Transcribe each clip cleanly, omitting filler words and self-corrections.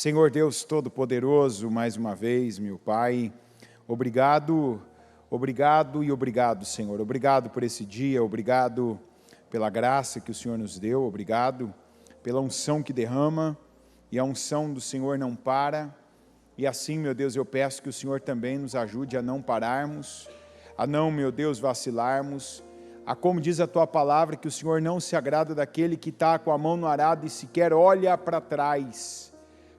Senhor Deus Todo-Poderoso, mais uma vez, meu Pai, obrigado, Senhor. Obrigado por esse dia, obrigado pela graça que o Senhor nos deu, obrigado pela unção que derrama, e a unção do Senhor não para, e assim, meu Deus, eu peço que o Senhor também nos ajude a não pararmos, a não, meu Deus, vacilarmos, a como diz a Tua Palavra, que o Senhor não se agrada daquele que está com a mão no arado e sequer olha para trás,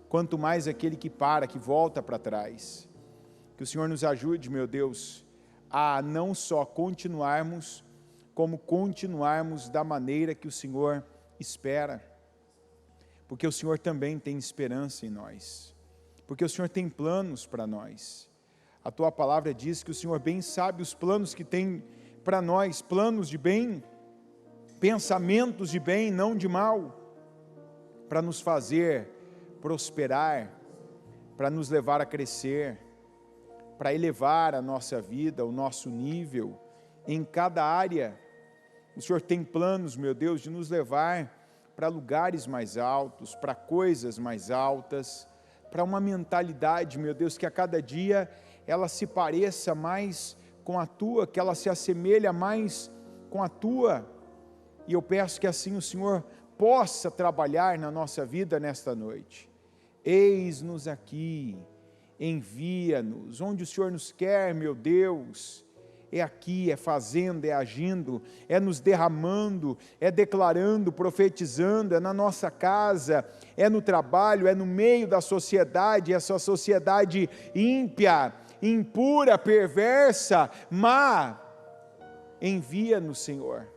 quanto mais aquele que para, que volta para trás. Que o Senhor nos ajude, meu Deus, a não só continuarmos, como continuarmos da maneira que o Senhor espera, porque o Senhor também tem esperança em nós, porque o Senhor tem planos para nós. A Tua Palavra diz que o Senhor bem sabe os planos que tem para nós, planos de bem, pensamentos de bem, não de mal, para nos fazer prosperar, para nos levar a crescer, para elevar a nossa vida, o nosso nível, em cada área. O Senhor tem planos, meu Deus, de nos levar para lugares mais altos, para coisas mais altas, para uma mentalidade, meu Deus, que a cada dia ela se pareça mais com a Tua, que ela se assemelha mais com a Tua, e eu peço que assim o Senhor possa trabalhar na nossa vida nesta noite. Eis-nos aqui, envia-nos, onde o Senhor nos quer, meu Deus, é aqui, é fazendo, é agindo, é nos derramando, é declarando, profetizando, é na nossa casa, é no trabalho, é no meio da sociedade, essa sociedade ímpia, impura, perversa, má. Envia-nos, Senhor,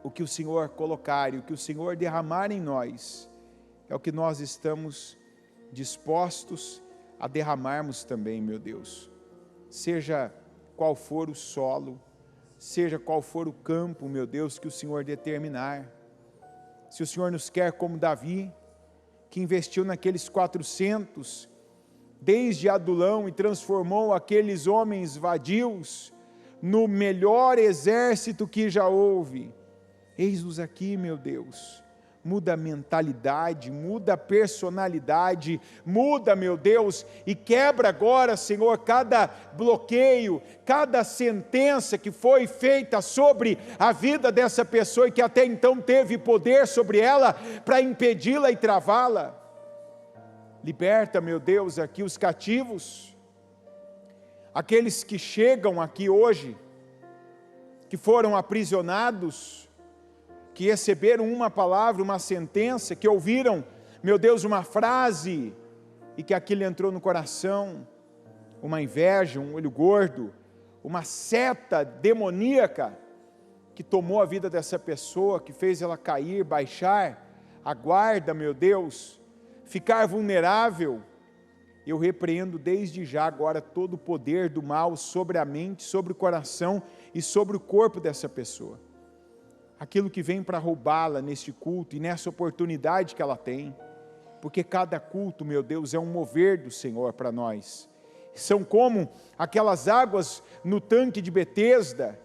o que o Senhor colocar e o que o Senhor derramar em nós, é o que nós estamos dispostos a derramarmos também, meu Deus, seja qual for o solo, seja qual for o campo, meu Deus, que o Senhor determinar. Se o Senhor nos quer como Davi, que investiu naqueles 400, desde Adulão, e transformou aqueles homens vadios no melhor exército que já houve, eis-nos aqui, meu Deus. Muda a mentalidade, muda a personalidade, muda, meu Deus, e quebra agora, Senhor, cada bloqueio, cada sentença que foi feita sobre a vida dessa pessoa e que até então teve poder sobre ela para impedi-la e travá-la. Liberta, meu Deus, aqui os cativos, aqueles que chegam aqui hoje, que foram aprisionados, que receberam uma palavra, uma sentença, que ouviram, meu Deus, uma frase, e que aquilo entrou no coração, uma inveja, um olho gordo, uma seta demoníaca, que tomou a vida dessa pessoa, que fez ela cair, baixar a guarda, meu Deus, ficar vulnerável. Eu repreendo desde já agora todo o poder do mal sobre a mente, sobre o coração e sobre o corpo dessa pessoa. Aquilo que vem para roubá-la neste culto e nessa oportunidade que ela tem, porque cada culto, meu Deus, é um mover do Senhor para nós. São como aquelas águas no tanque de Betesda,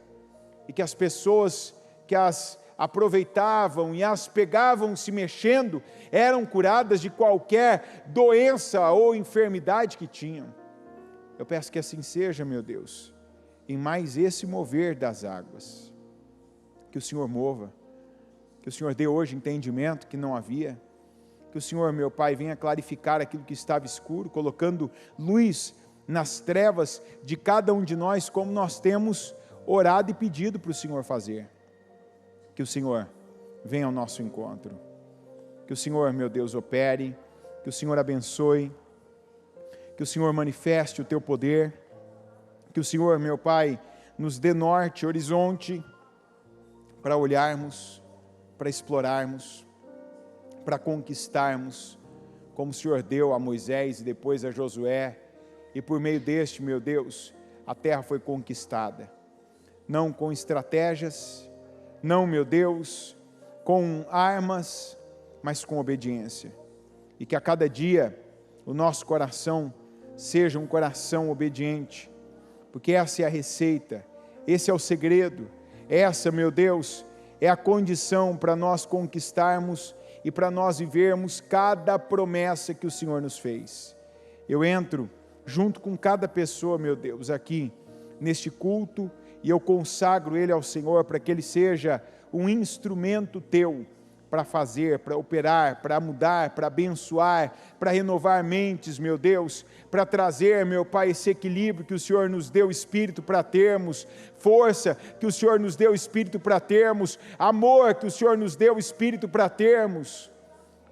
e que as pessoas que as aproveitavam e as pegavam se mexendo, eram curadas de qualquer doença ou enfermidade que tinham. Eu peço que assim seja, meu Deus, em mais esse mover das águas. Que o Senhor mova, que o Senhor dê hoje entendimento que não havia, que o Senhor, meu Pai, venha clarificar aquilo que estava escuro, colocando luz nas trevas de cada um de nós, como nós temos orado e pedido para o Senhor fazer. Que o Senhor venha ao nosso encontro, que o Senhor, meu Deus, opere, que o Senhor abençoe, que o Senhor manifeste o Teu poder, que o Senhor, meu Pai, nos dê norte, horizonte, para olharmos, para explorarmos, para conquistarmos, como o Senhor deu a Moisés e depois a Josué, e por meio deste, meu Deus, a terra foi conquistada, não com estratégias, não, meu Deus, com armas, mas com obediência, e que a cada dia o nosso coração seja um coração obediente, porque essa é a receita, esse é o segredo, essa, meu Deus, é a condição para nós conquistarmos e para nós vivermos cada promessa que o Senhor nos fez. Eu entro junto com cada pessoa, meu Deus, aqui neste culto, e eu consagro ele ao Senhor para que ele seja um instrumento teu para fazer, para operar, para mudar, para abençoar, para renovar mentes, meu Deus, para trazer, meu Pai, esse equilíbrio que o Senhor nos deu espírito para termos, força que o Senhor nos deu espírito para termos, amor que o Senhor nos deu espírito para termos,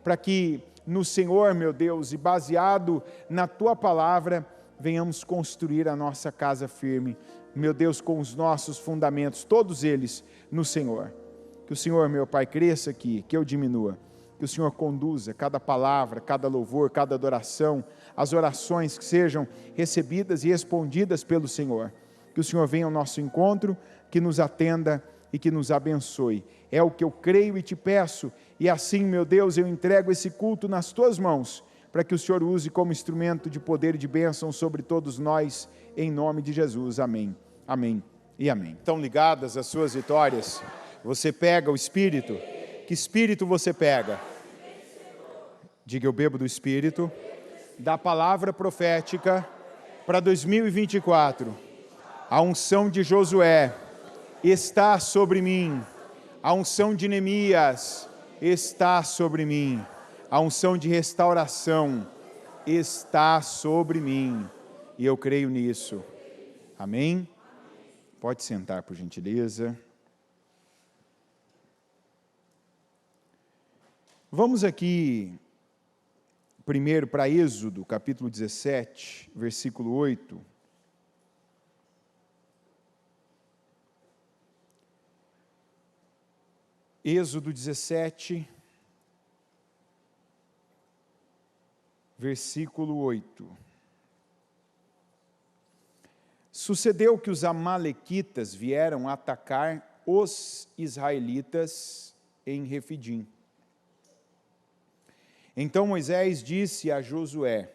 para que no Senhor, meu Deus, e baseado na Tua palavra, venhamos construir a nossa casa firme, meu Deus, com os nossos fundamentos, todos eles no Senhor. Que o Senhor, meu Pai, cresça aqui, que eu diminua, que o Senhor conduza cada palavra, cada louvor, cada adoração, as orações que sejam recebidas e respondidas pelo Senhor. Que o Senhor venha ao nosso encontro, que nos atenda e que nos abençoe. É o que eu creio e te peço, e assim, meu Deus, eu entrego esse culto nas Tuas mãos, para que o Senhor use como instrumento de poder e de bênção sobre todos nós, em nome de Jesus. Amém, amém e amém. Estão ligadas as suas vitórias? Você pega o Espírito? Que Espírito você pega? Diga, eu bebo do Espírito, da palavra profética para 2024. A unção de Josué está sobre mim. A unção de Neemias está sobre mim. A unção de restauração está sobre mim. E eu creio nisso. Amém? Pode sentar, por gentileza. Vamos aqui, primeiro para Êxodo, capítulo 17, versículo 8. Êxodo 17, versículo 8. Sucedeu que os amalequitas vieram atacar os israelitas em Refidim. Então Moisés disse a Josué: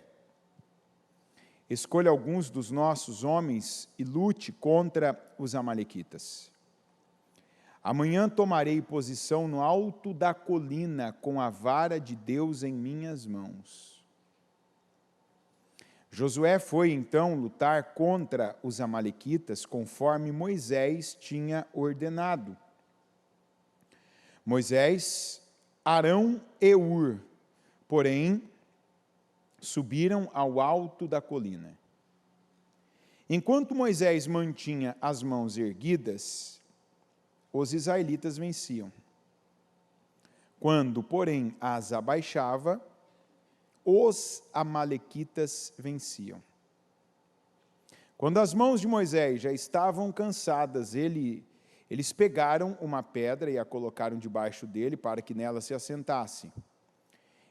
escolha alguns dos nossos homens e lute contra os amalequitas. Amanhã tomarei posição no alto da colina com a vara de Deus em minhas mãos. Josué foi então lutar contra os amalequitas conforme Moisés tinha ordenado. Moisés, Arão e Hur, porém, subiram ao alto da colina. Enquanto Moisés mantinha as mãos erguidas, os israelitas venciam. Quando, porém, as abaixava, os amalequitas venciam. Quando as mãos de Moisés já estavam cansadas, eles pegaram uma pedra e a colocaram debaixo dele para que nela se assentasse.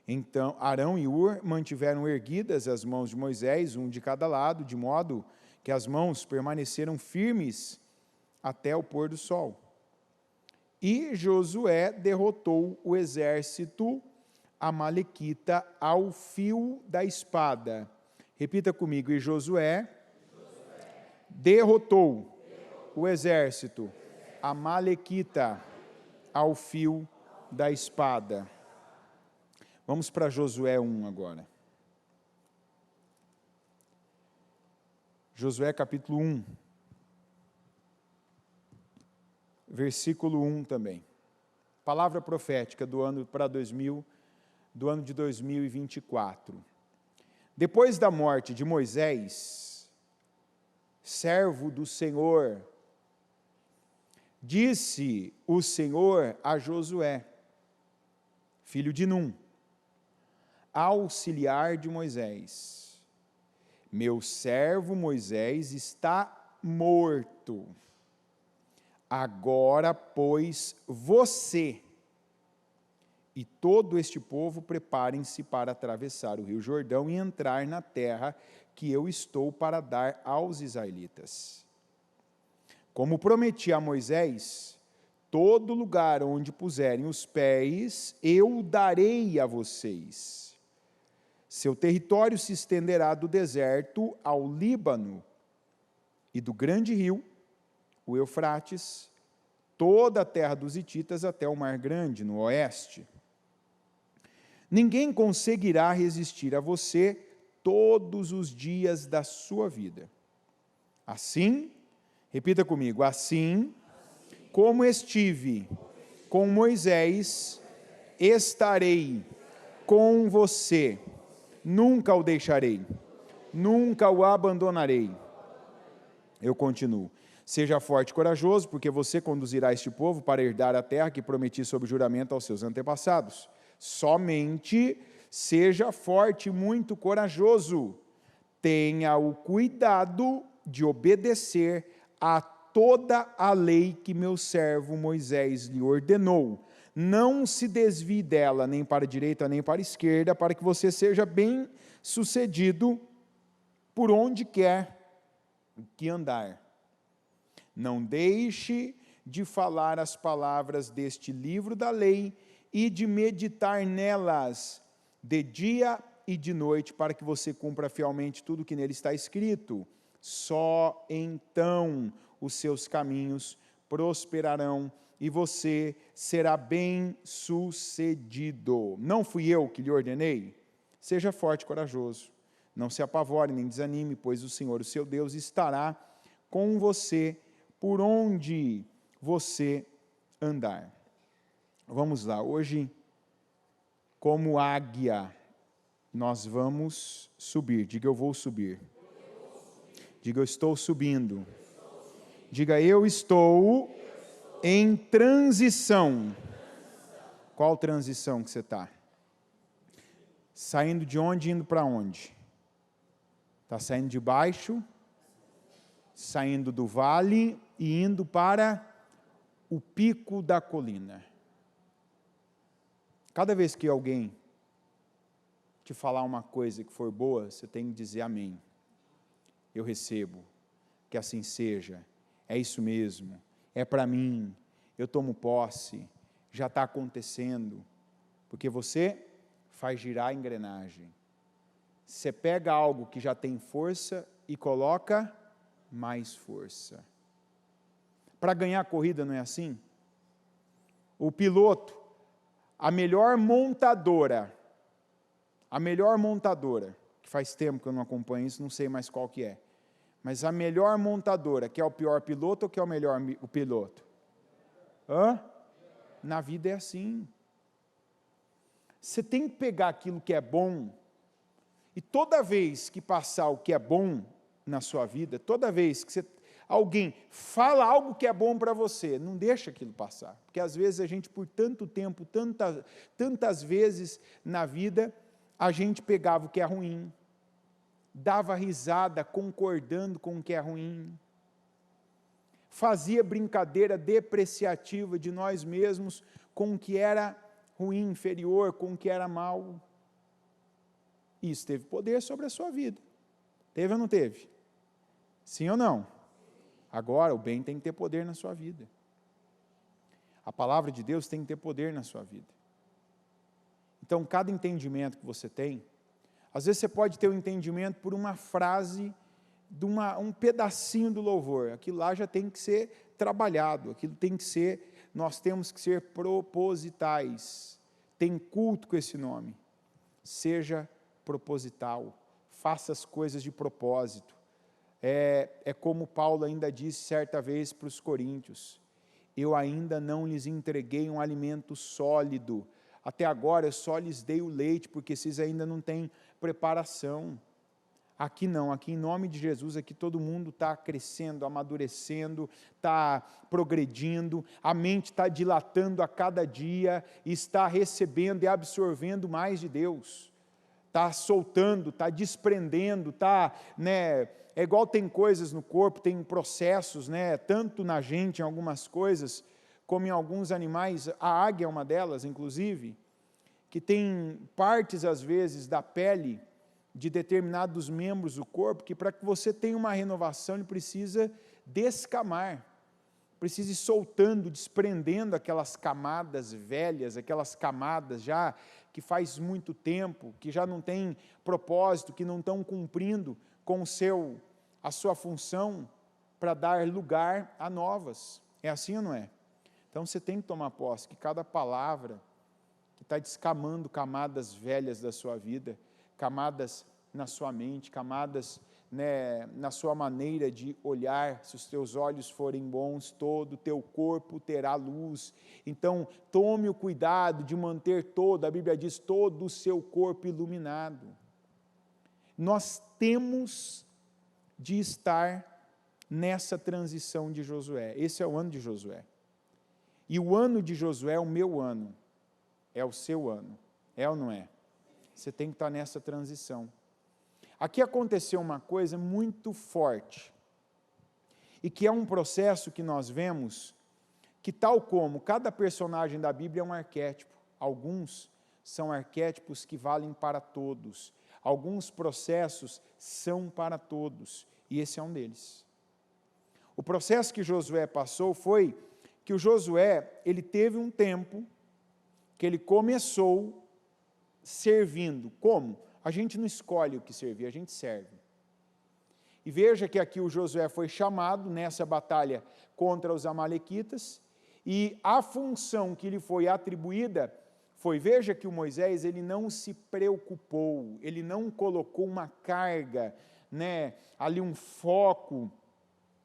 Então Arão e Hur mantiveram erguidas as mãos de Moisés, um de cada lado, de modo que as mãos permaneceram firmes até o pôr do sol. E Josué derrotou o exército amalequita ao fio da espada. Repita comigo, e Josué derrotou o exército amalequita ao fio da espada. Vamos para Josué 1 agora. Josué capítulo 1, versículo 1 também. Palavra profética do ano de 2024. Depois da morte de Moisés, servo do Senhor, disse o Senhor a Josué, filho de Num, auxiliar de Moisés: meu servo Moisés está morto. Agora, pois, você e todo este povo preparem-se para atravessar o rio Jordão e entrar na terra que eu estou para dar aos israelitas. Como prometi a Moisés, todo lugar onde puserem os pés, eu darei a vocês. Seu território se estenderá do deserto ao Líbano e do grande rio, o Eufrates, toda a terra dos hititas até o Mar Grande, no oeste. Ninguém conseguirá resistir a você todos os dias da sua vida. Assim, repita comigo, assim como estive com Moisés, estarei com você. Nunca o deixarei, nunca o abandonarei. Eu continuo. Seja forte e corajoso, porque você conduzirá este povo para herdar a terra que prometi sob juramento aos seus antepassados. Somente seja forte e muito corajoso. Tenha o cuidado de obedecer a toda a lei que meu servo Moisés lhe ordenou. Não se desvie dela, nem para a direita, nem para a esquerda, para que você seja bem sucedido por onde quer que andar. Não deixe de falar as palavras deste livro da lei e de meditar nelas de dia e de noite, para que você cumpra fielmente tudo que nele está escrito. Só então os seus caminhos prosperarão e você será bem-sucedido. Não fui eu que lhe ordenei? Seja forte e corajoso. Não se apavore nem desanime, pois o Senhor, o seu Deus, estará com você por onde você andar. Vamos lá, hoje, como águia, nós vamos subir. Diga, eu vou subir. Diga, eu estou subindo. Diga, eu estou em transição. Qual transição que você está? Saindo de onde e indo para onde? Está saindo de baixo, saindo do vale e indo para o pico da colina. Cada vez que alguém te falar uma coisa que for boa, você tem que dizer amém. Eu recebo, que assim seja, é isso mesmo, é para mim, eu tomo posse, já está acontecendo, porque você faz girar a engrenagem. Você pega algo que já tem força e coloca mais força. Para ganhar a corrida não é assim? O piloto, a melhor montadora, que faz tempo que eu não acompanho isso, não sei mais qual que é, mas a melhor montadora, que é o pior piloto ou que é o melhor o piloto? Na vida é assim. Você tem que pegar aquilo que é bom, e toda vez que passar o que é bom na sua vida, toda vez que alguém fala algo que é bom para você, não deixa aquilo passar, porque às vezes a gente, por tanto tempo, tantas vezes na vida, a gente pegava o que é ruim, dava risada concordando com o que é ruim, fazia brincadeira depreciativa de nós mesmos com o que era ruim, inferior, com o que era mal. Isso teve poder sobre a sua vida. Teve ou não teve? Sim ou não? Agora, o bem tem que ter poder na sua vida. A palavra de Deus tem que ter poder na sua vida. Então, cada entendimento que você tem, às vezes você pode ter um entendimento por uma frase, de um pedacinho do louvor. Aquilo lá já tem que ser trabalhado, aquilo tem que ser, nós temos que ser propositais. Tem culto com esse nome. Seja proposital, faça as coisas de propósito. É como Paulo ainda disse certa vez para os coríntios: eu ainda não lhes entreguei um alimento sólido, até agora eu só lhes dei o leite, porque vocês ainda não têm preparação. Aqui não, aqui em nome de Jesus, aqui todo mundo está crescendo, amadurecendo, está progredindo, a mente está dilatando a cada dia, está recebendo e absorvendo mais de Deus, está soltando, está desprendendo, está, é igual tem coisas no corpo, tem processos, tanto na gente em algumas coisas, como em alguns animais, a águia é uma delas, inclusive, que tem partes às vezes da pele, de determinados membros do corpo, que para que você tenha uma renovação, ele precisa descamar, precisa ir soltando, desprendendo aquelas camadas velhas, aquelas camadas já que faz muito tempo, que já não tem propósito, que não estão cumprindo com a sua função para dar lugar a novas. É assim ou não é? Então você tem que tomar posse, que cada palavra que está descamando camadas velhas da sua vida, camadas na sua mente, camadas, né, na sua maneira de olhar. Se os teus olhos forem bons, todo o teu corpo terá luz. Então, tome o cuidado de manter todo, a Bíblia diz, todo o seu corpo iluminado. Nós temos de estar nessa transição de Josué. Esse é o ano de Josué. E o ano de Josué é o meu ano, é o seu ano. É ou não é? Você tem que estar nessa transição. Aqui aconteceu uma coisa muito forte, e que é um processo que nós vemos, que tal como cada personagem da Bíblia é um arquétipo, alguns são arquétipos que valem para todos, alguns processos são para todos, e esse é um deles. O processo que Josué passou foi que o Josué, ele teve um tempo que ele começou servindo. Como? A gente não escolhe o que servir, a gente serve. E veja que aqui o Josué foi chamado nessa batalha contra os amalequitas, e a função que lhe foi atribuída foi, veja que o Moisés, ele não se preocupou, ele não colocou uma carga, né, ali um foco.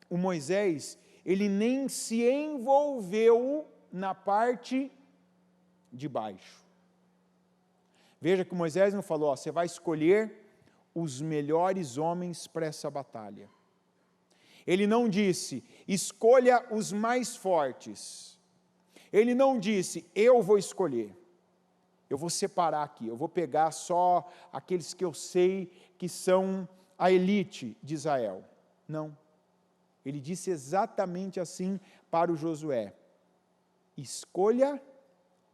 O Moisés, ele nem se envolveu na parte de baixo. Veja que o Moisés não falou, ó, você vai escolher os melhores homens para essa batalha. Ele não disse, escolha os mais fortes. Ele não disse, eu vou escolher. Eu vou separar aqui, eu vou pegar só aqueles que eu sei que são a elite de Israel. Não. Ele disse exatamente assim para o Josué, escolha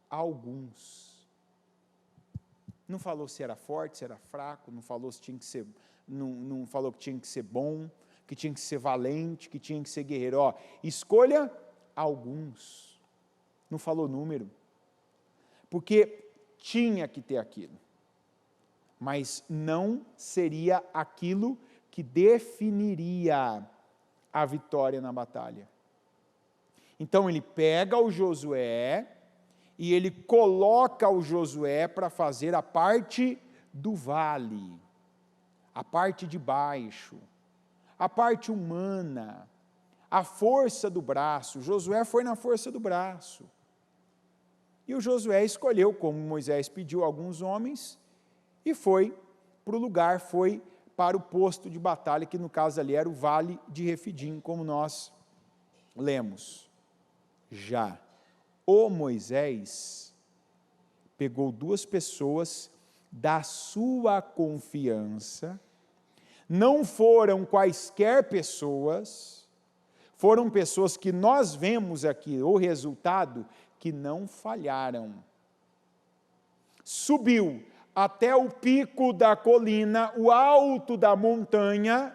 alguns. Não falou se era forte, se era fraco, não falou se tinha que ser, não falou que tinha que ser bom, que tinha que ser valente, que tinha que ser guerreiro. Ó, escolha alguns. Não falou número, porque tinha que ter aquilo, mas não seria aquilo que definiria a vitória na batalha. Então ele pega o Josué e ele coloca o Josué para fazer a parte do vale, a parte de baixo, a parte humana, a força do braço. Josué foi na força do braço. E o Josué escolheu, como Moisés pediu, alguns homens, e foi para o lugar, foi para o posto de batalha, que no caso ali era o vale de Refidim, como nós lemos. Já o Moisés pegou duas pessoas da sua confiança, não foram quaisquer pessoas, foram pessoas que nós vemos aqui, o resultado, que não falharam. Subiu até o pico da colina, o alto da montanha,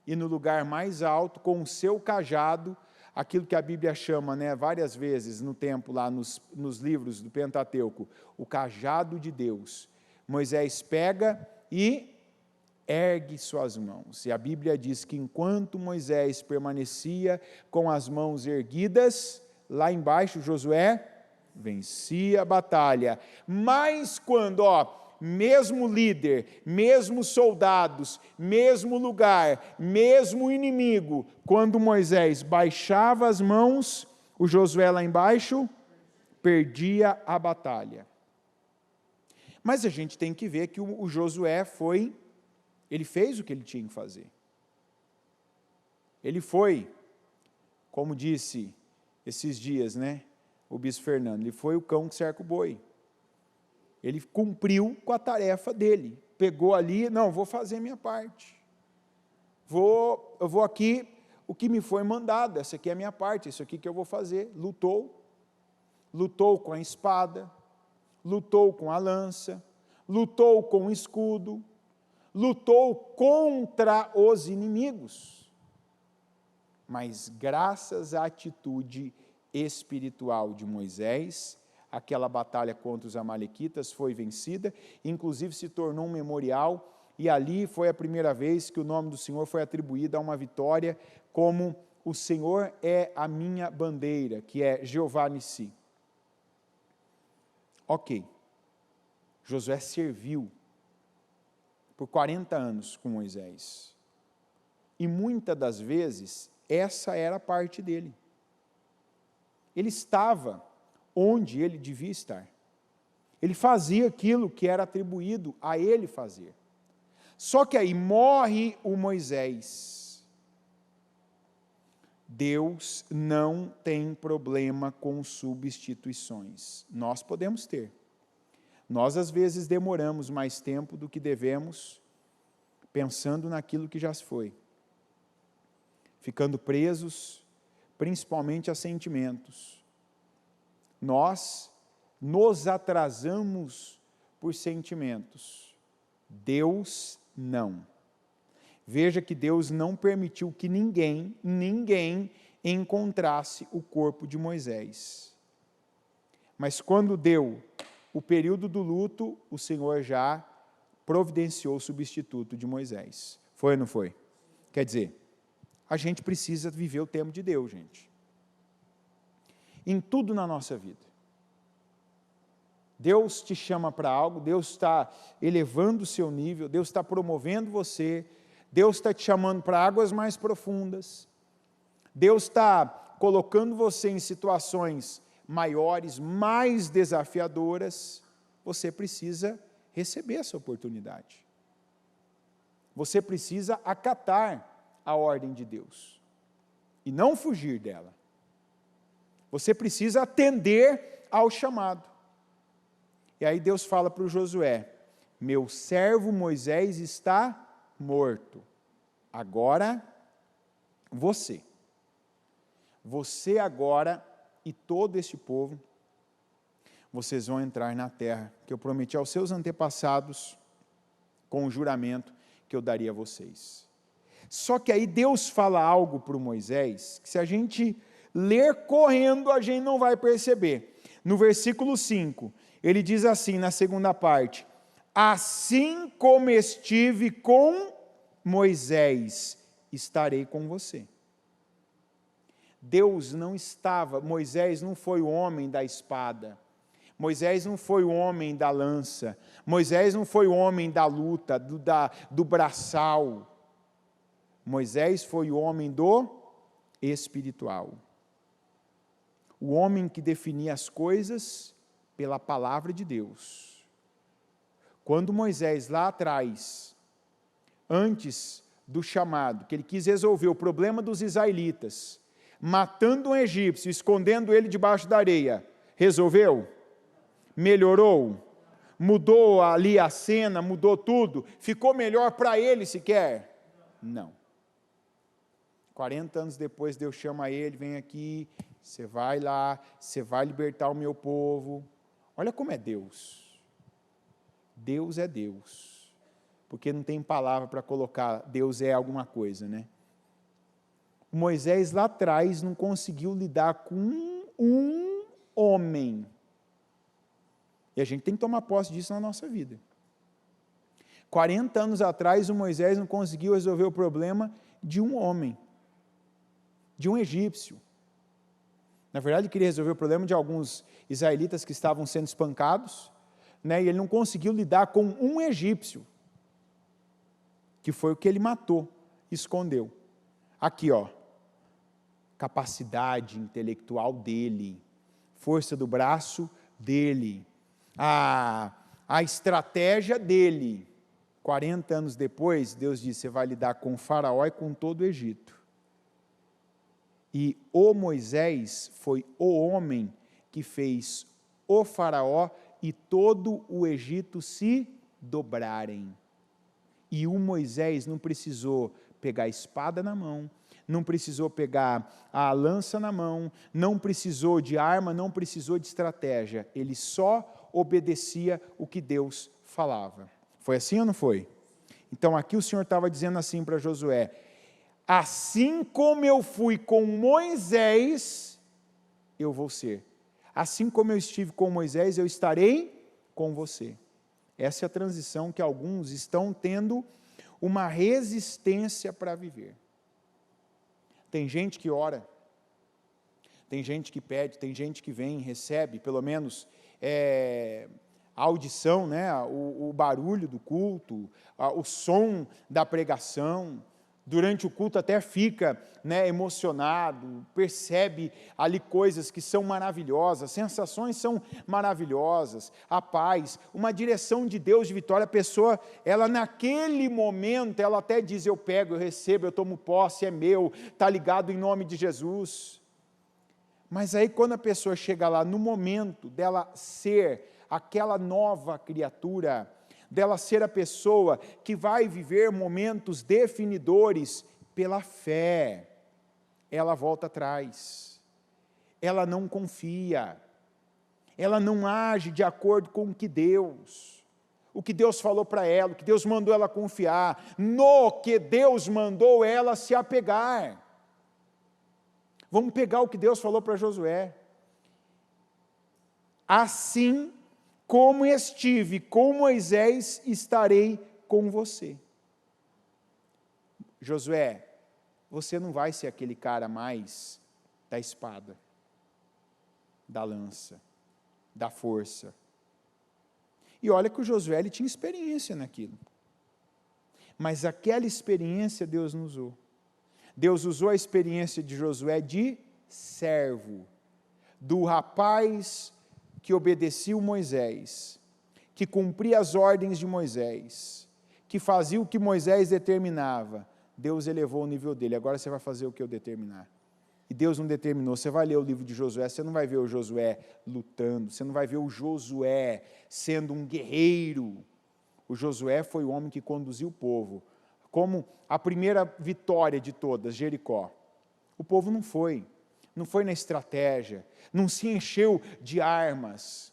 e no lugar mais alto, com o seu cajado, aquilo que a Bíblia chama, né, várias vezes no tempo, lá nos livros do Pentateuco, o cajado de Deus. Moisés pega e ergue suas mãos. E a Bíblia diz que enquanto Moisés permanecia com as mãos erguidas, lá embaixo Josué vencia a batalha. Mas quando, mesmo líder, mesmo soldados, mesmo lugar, mesmo inimigo, quando Moisés baixava as mãos, o Josué lá embaixo perdia a batalha. Mas a gente tem que ver que o Josué ele fez o que ele tinha que fazer. Ele foi, como disse esses dias, né, o bispo Fernando, ele foi o cão que cerca o boi. Ele cumpriu com a tarefa dele, pegou ali, não, vou fazer a minha parte, eu vou aqui, o que me foi mandado, essa aqui é a minha parte, isso aqui que eu vou fazer. Lutou com a espada, lutou com a lança, lutou com o escudo, lutou contra os inimigos, mas graças à atitude espiritual de Moisés, aquela batalha contra os amalequitas foi vencida, inclusive se tornou um memorial, e ali foi a primeira vez que o nome do Senhor foi atribuído a uma vitória, como o Senhor é a minha bandeira, que é Jeová Nissi. Ok. Josué serviu por 40 anos com Moisés. E muitas das vezes, essa era a parte dele. Ele estava onde ele devia estar. Ele fazia aquilo que era atribuído a ele fazer. Só que aí morre o Moisés. Deus não tem problema com substituições. Nós podemos ter. Nós, às vezes, demoramos mais tempo do que devemos, pensando naquilo que já se foi. Ficando presos, principalmente a sentimentos. Nós nos atrasamos por sentimentos. Deus não. Veja que Deus não permitiu que ninguém encontrasse o corpo de Moisés. Mas quando deu o período do luto, o Senhor já providenciou o substituto de Moisés. Foi ou não foi? Quer dizer, a gente precisa viver o tempo de Deus, gente. Em tudo na nossa vida. Deus te chama para algo, Deus está elevando o seu nível, Deus está promovendo você, Deus está te chamando para águas mais profundas, Deus está colocando você em situações maiores, mais desafiadoras. Você precisa receber essa oportunidade. Você precisa acatar a ordem de Deus e não fugir dela. Você precisa atender ao chamado. E aí Deus fala para o Josué: meu servo Moisés está morto. Agora, você agora e todo este povo, vocês vão entrar na terra que eu prometi aos seus antepassados com o juramento que eu daria a vocês. Só que aí Deus fala algo para o Moisés, que se a gente ler correndo, a gente não vai perceber. No versículo 5, ele diz assim, na segunda parte: assim como estive com Moisés, estarei com você. Deus não estava, Moisés não foi o homem da espada, Moisés não foi o homem da lança, Moisés não foi o homem da luta, do braçal. Moisés foi o homem do espiritual. O homem que definia as coisas pela palavra de Deus. Quando Moisés lá atrás, antes do chamado, que ele quis resolver o problema dos israelitas, matando um egípcio, escondendo ele debaixo da areia, resolveu? Melhorou? Mudou ali a cena, mudou tudo? Ficou melhor para ele sequer? Não. 40 anos depois Deus chama ele, vem aqui, você vai lá, você vai libertar o meu povo. Olha como é Deus. Deus é Deus. Porque não tem palavra para colocar Deus é alguma coisa, né? Moisés lá atrás não conseguiu lidar com um homem. E a gente tem que tomar posse disso na nossa vida. 40 anos atrás o Moisés não conseguiu resolver o problema de um homem, de um egípcio. Na verdade, ele queria resolver o problema de alguns israelitas que estavam sendo espancados, né, e ele não conseguiu lidar com um egípcio, que foi o que ele matou, escondeu. Aqui, ó, capacidade intelectual dele, força do braço dele, a estratégia dele. 40 anos depois, Deus disse: você vai lidar com o faraó e com todo o Egito. E o Moisés foi o homem que fez o faraó e todo o Egito se dobrarem. E o Moisés não precisou pegar a espada na mão, não precisou pegar a lança na mão, não precisou de arma, não precisou de estratégia. Ele só obedecia o que Deus falava. Foi assim ou não foi? Então aqui o Senhor estava dizendo assim para Josué: assim como eu fui com Moisés, eu vou ser. Assim como eu estive com Moisés, eu estarei com você. Essa é a transição que alguns estão tendo uma resistência para viver. Tem gente que ora, tem gente que pede, tem gente que vem, recebe, pelo menos a audição, né, o barulho do culto, o som da pregação. Durante o culto até fica, né, emocionado, percebe ali coisas que são maravilhosas, sensações são maravilhosas, a paz, uma direção de Deus de vitória. A pessoa, ela naquele momento, ela até diz: eu pego, eu recebo, eu tomo posse, é meu, está ligado em nome de Jesus. Mas aí quando a pessoa chega lá, no momento dela ser aquela nova criatura, dela ser a pessoa que vai viver momentos definidores pela fé, ela volta atrás, ela não confia, ela não age de acordo com o que Deus falou para ela, o que Deus mandou ela confiar, no que Deus mandou ela se apegar. Vamos pegar o que Deus falou para Josué: assim como estive com Moisés, estarei com você. Josué, você não vai ser aquele cara mais da espada, da lança, da força. E olha que o Josué, ele tinha experiência naquilo. Mas aquela experiência Deus não usou. Deus usou a experiência de Josué de servo, do rapaz que obedecia o Moisés, que cumpria as ordens de Moisés, que fazia o que Moisés determinava. Deus elevou o nível dele: agora você vai fazer o que eu determinar. E Deus não determinou. Você vai ler o livro de Josué, você não vai ver o Josué lutando, você não vai ver o Josué sendo um guerreiro. O Josué foi o homem que conduziu o povo, como a primeira vitória de todas, Jericó. O povo não foi na estratégia, não se encheu de armas.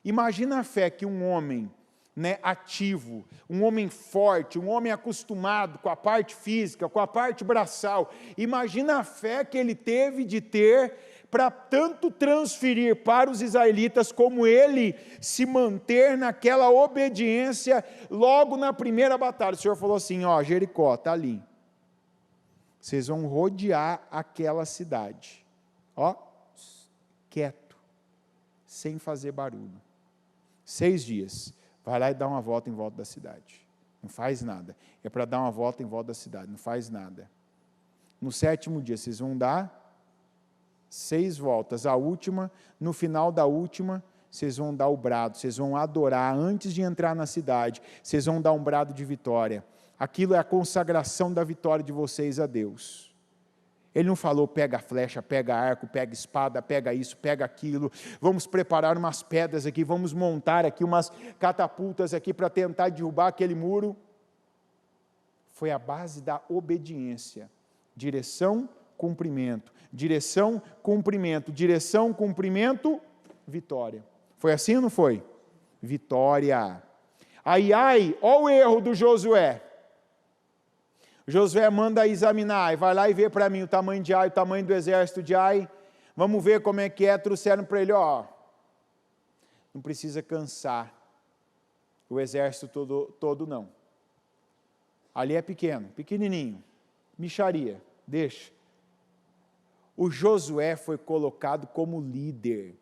Imagina a fé que um homem, né, ativo, um homem forte, um homem acostumado com a parte física, com a parte braçal, imagina a fé que ele teve de ter para tanto transferir para os israelitas, como ele se manter naquela obediência logo na primeira batalha. O Senhor falou assim: ó, Jericó está ali, vocês vão rodear aquela cidade, ó, quieto, sem fazer barulho, 6 dias, vai lá e dá uma volta em volta da cidade, não faz nada, é para dar uma volta em volta da cidade, não faz nada. No 7º dia, vocês vão dar 6 voltas, a última, no final da última, vocês vão dar o brado, vocês vão adorar, antes de entrar na cidade, vocês vão dar um brado de vitória. Aquilo é a consagração da vitória de vocês a Deus. Ele não falou: pega a flecha, pega arco, pega espada, pega isso, pega aquilo, vamos preparar umas pedras aqui, vamos montar aqui umas catapultas aqui para tentar derrubar aquele muro. Foi a base da obediência, direção, cumprimento, direção, cumprimento, direção, cumprimento, vitória. Foi assim ou não foi? Vitória. Ai, olha o erro do Josué. Josué manda examinar, vai lá e vê para mim o tamanho de Ai, o tamanho do exército de Ai, vamos ver como é que é. Trouxeram para ele: ó, não precisa cansar o exército todo não, ali é pequeno, pequenininho, mixaria, deixa. O Josué foi colocado como líder,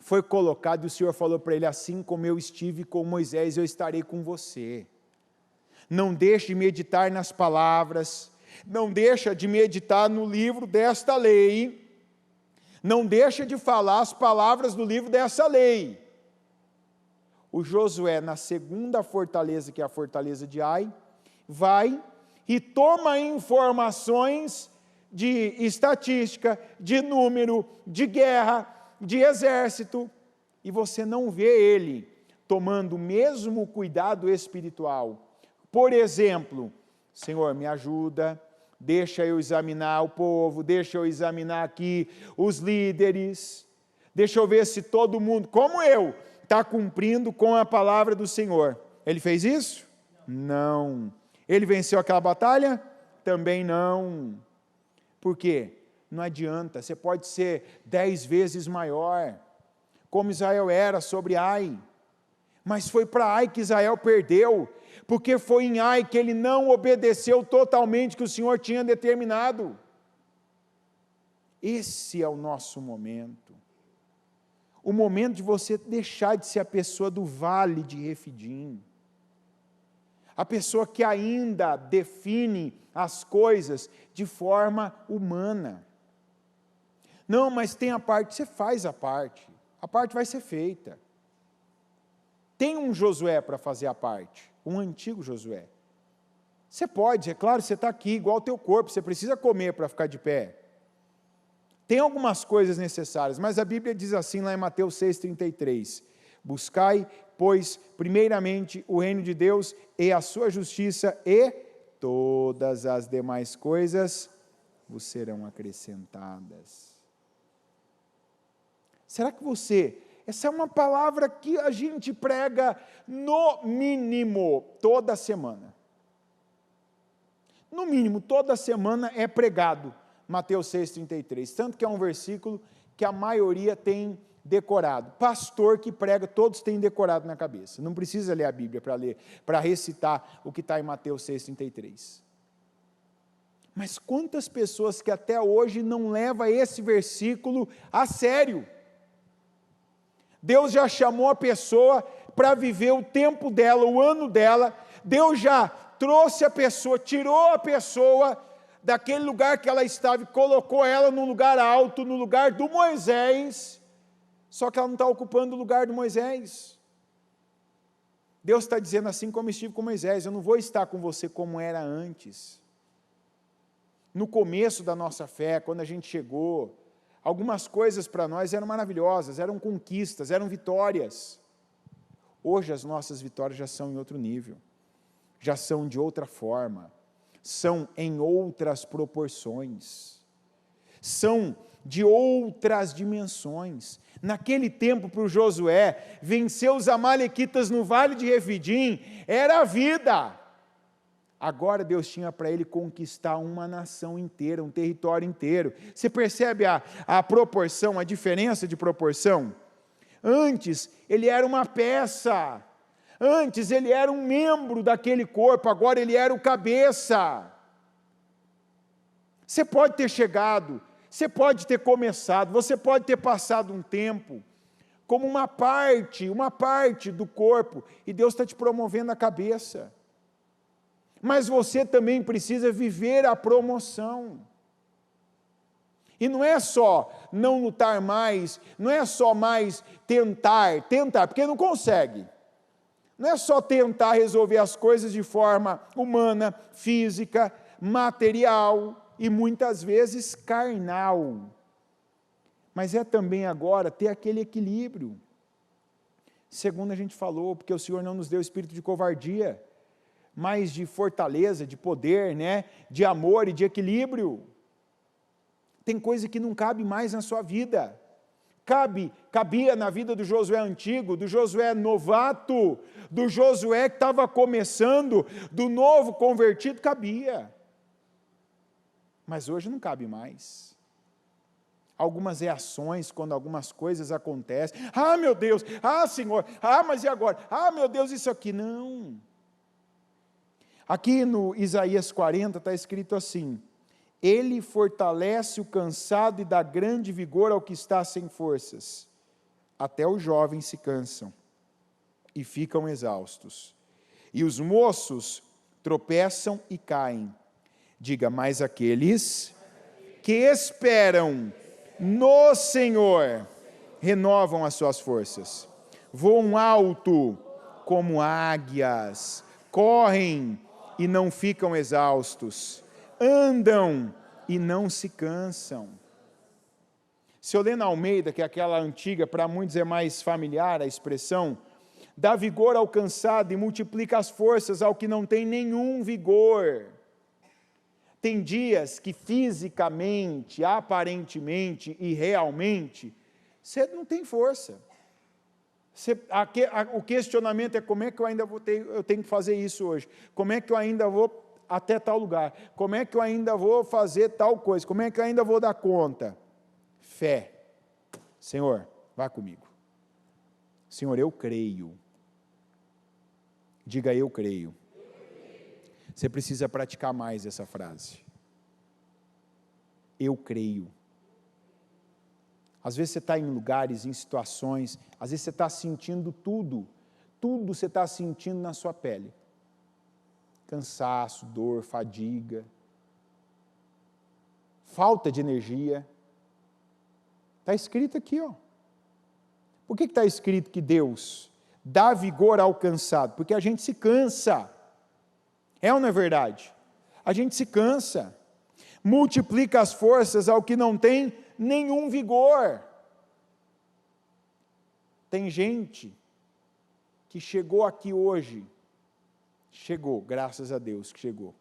foi colocado, e o Senhor falou para ele: assim como eu estive com Moisés, eu estarei com você. Não deixe de meditar nas palavras, não deixa de meditar no livro desta lei, não deixa de falar as palavras do livro dessa lei. O Josué, na segunda fortaleza, que é a fortaleza de Ai, vai e toma informações de estatística, de número, de guerra, de exército, e você não vê ele tomando o mesmo cuidado espiritual. Por exemplo: Senhor, me ajuda, deixa eu examinar o povo, deixa eu examinar aqui os líderes, deixa eu ver se todo mundo, como eu, está cumprindo com a palavra do Senhor. Ele fez isso? Não. Ele venceu aquela batalha? Também não. Por quê? Não adianta, você pode ser 10 vezes maior, como Israel era sobre Ai, mas foi para Ai que Israel perdeu, porque foi em Ai que ele não obedeceu totalmente o que o Senhor tinha determinado. Esse é o nosso momento. o momento de você deixar de ser a pessoa do vale de Refidim, a pessoa que ainda define as coisas de forma humana. Não, mas tem a parte, você faz a parte vai ser feita. Tem um Josué para fazer a parte, um antigo Josué. Você pode, é claro, você está aqui, igual o teu corpo, você precisa comer para ficar de pé. Tem algumas coisas necessárias, mas a Bíblia diz assim lá em Mateus 6,33, buscai, pois, primeiramente o reino de Deus e a sua justiça, e todas as demais coisas vos serão acrescentadas. Será que essa é uma palavra que a gente prega no mínimo toda semana. No mínimo toda semana é pregado Mateus 6,33, tanto que é um versículo que a maioria tem decorado. Pastor que prega, todos têm decorado na cabeça. Não precisa ler a Bíblia para recitar o que está em Mateus 6,33. Mas quantas pessoas que até hoje não levam esse versículo a sério? Deus já chamou a pessoa para viver o tempo dela, o ano dela. Deus já trouxe a pessoa, tirou a pessoa daquele lugar que ela estava e colocou ela num lugar alto, no lugar do Moisés, só que ela não está ocupando o lugar do Moisés. Deus está dizendo assim como estive com Moisés, eu não vou estar com você como era antes. No começo da nossa fé, quando a gente chegou, algumas coisas para nós eram maravilhosas, eram conquistas, eram vitórias. Hoje as nossas vitórias já são em outro nível, já são de outra forma, são em outras proporções, são de outras dimensões. Naquele tempo, para o Josué, vencer os amalequitas no vale de Refidim era a vida. Agora Deus tinha para ele conquistar uma nação inteira, um território inteiro. Você percebe a proporção, a diferença de proporção? Antes ele era uma peça, antes ele era um membro daquele corpo, agora ele era o cabeça. Você pode ter chegado, você pode ter começado, você pode ter passado um tempo como uma parte do corpo, e Deus está te promovendo a cabeça. Mas você também precisa viver a promoção. E não é só não lutar mais, não é só mais tentar, porque não consegue. Não é só tentar resolver as coisas de forma humana, física, material e muitas vezes carnal. Mas é também agora ter aquele equilíbrio. Segundo a gente falou, porque o Senhor não nos deu espírito de covardia, mas de fortaleza, de poder, né? De amor e de equilíbrio. Tem coisa que não cabe mais na sua vida. Cabia na vida do Josué antigo, do Josué novato, do Josué que estava começando, do novo convertido, cabia. Mas hoje não cabe mais. Algumas reações, quando algumas coisas acontecem, meu Deus, Senhor, mas e agora? Meu Deus, isso aqui, não. Aqui no Isaías 40 está escrito assim, ele fortalece o cansado e dá grande vigor ao que está sem forças. Até os jovens se cansam e ficam exaustos. E os moços tropeçam e caem. Diga, mas aqueles que esperam no Senhor renovam as suas forças. Voam alto como águias, correm e não ficam exaustos, andam e não se cansam. Se eu ler na Almeida, que é aquela antiga, para muitos é mais familiar a expressão, dá vigor ao cansado e multiplica as forças ao que não tem nenhum vigor. Tem dias que fisicamente, aparentemente e realmente, você não tem força. O questionamento é como é que eu tenho que fazer isso hoje? Como é que eu ainda vou até tal lugar? Como é que eu ainda vou fazer tal coisa? Como é que eu ainda vou dar conta? Fé. Senhor, vá comigo. Senhor, eu creio. Diga, eu creio. Você precisa praticar mais essa frase. Eu creio. Às vezes você está em lugares, em situações, às vezes você está sentindo tudo você está sentindo na sua pele. Cansaço, dor, fadiga, falta de energia. Está escrito aqui, ó. Por que está escrito que Deus dá vigor ao cansado? Porque a gente se cansa. É ou não é verdade? A gente se cansa. Multiplica as forças ao que não tem nenhum vigor. Tem gente que chegou aqui hoje, chegou, graças a Deus que chegou,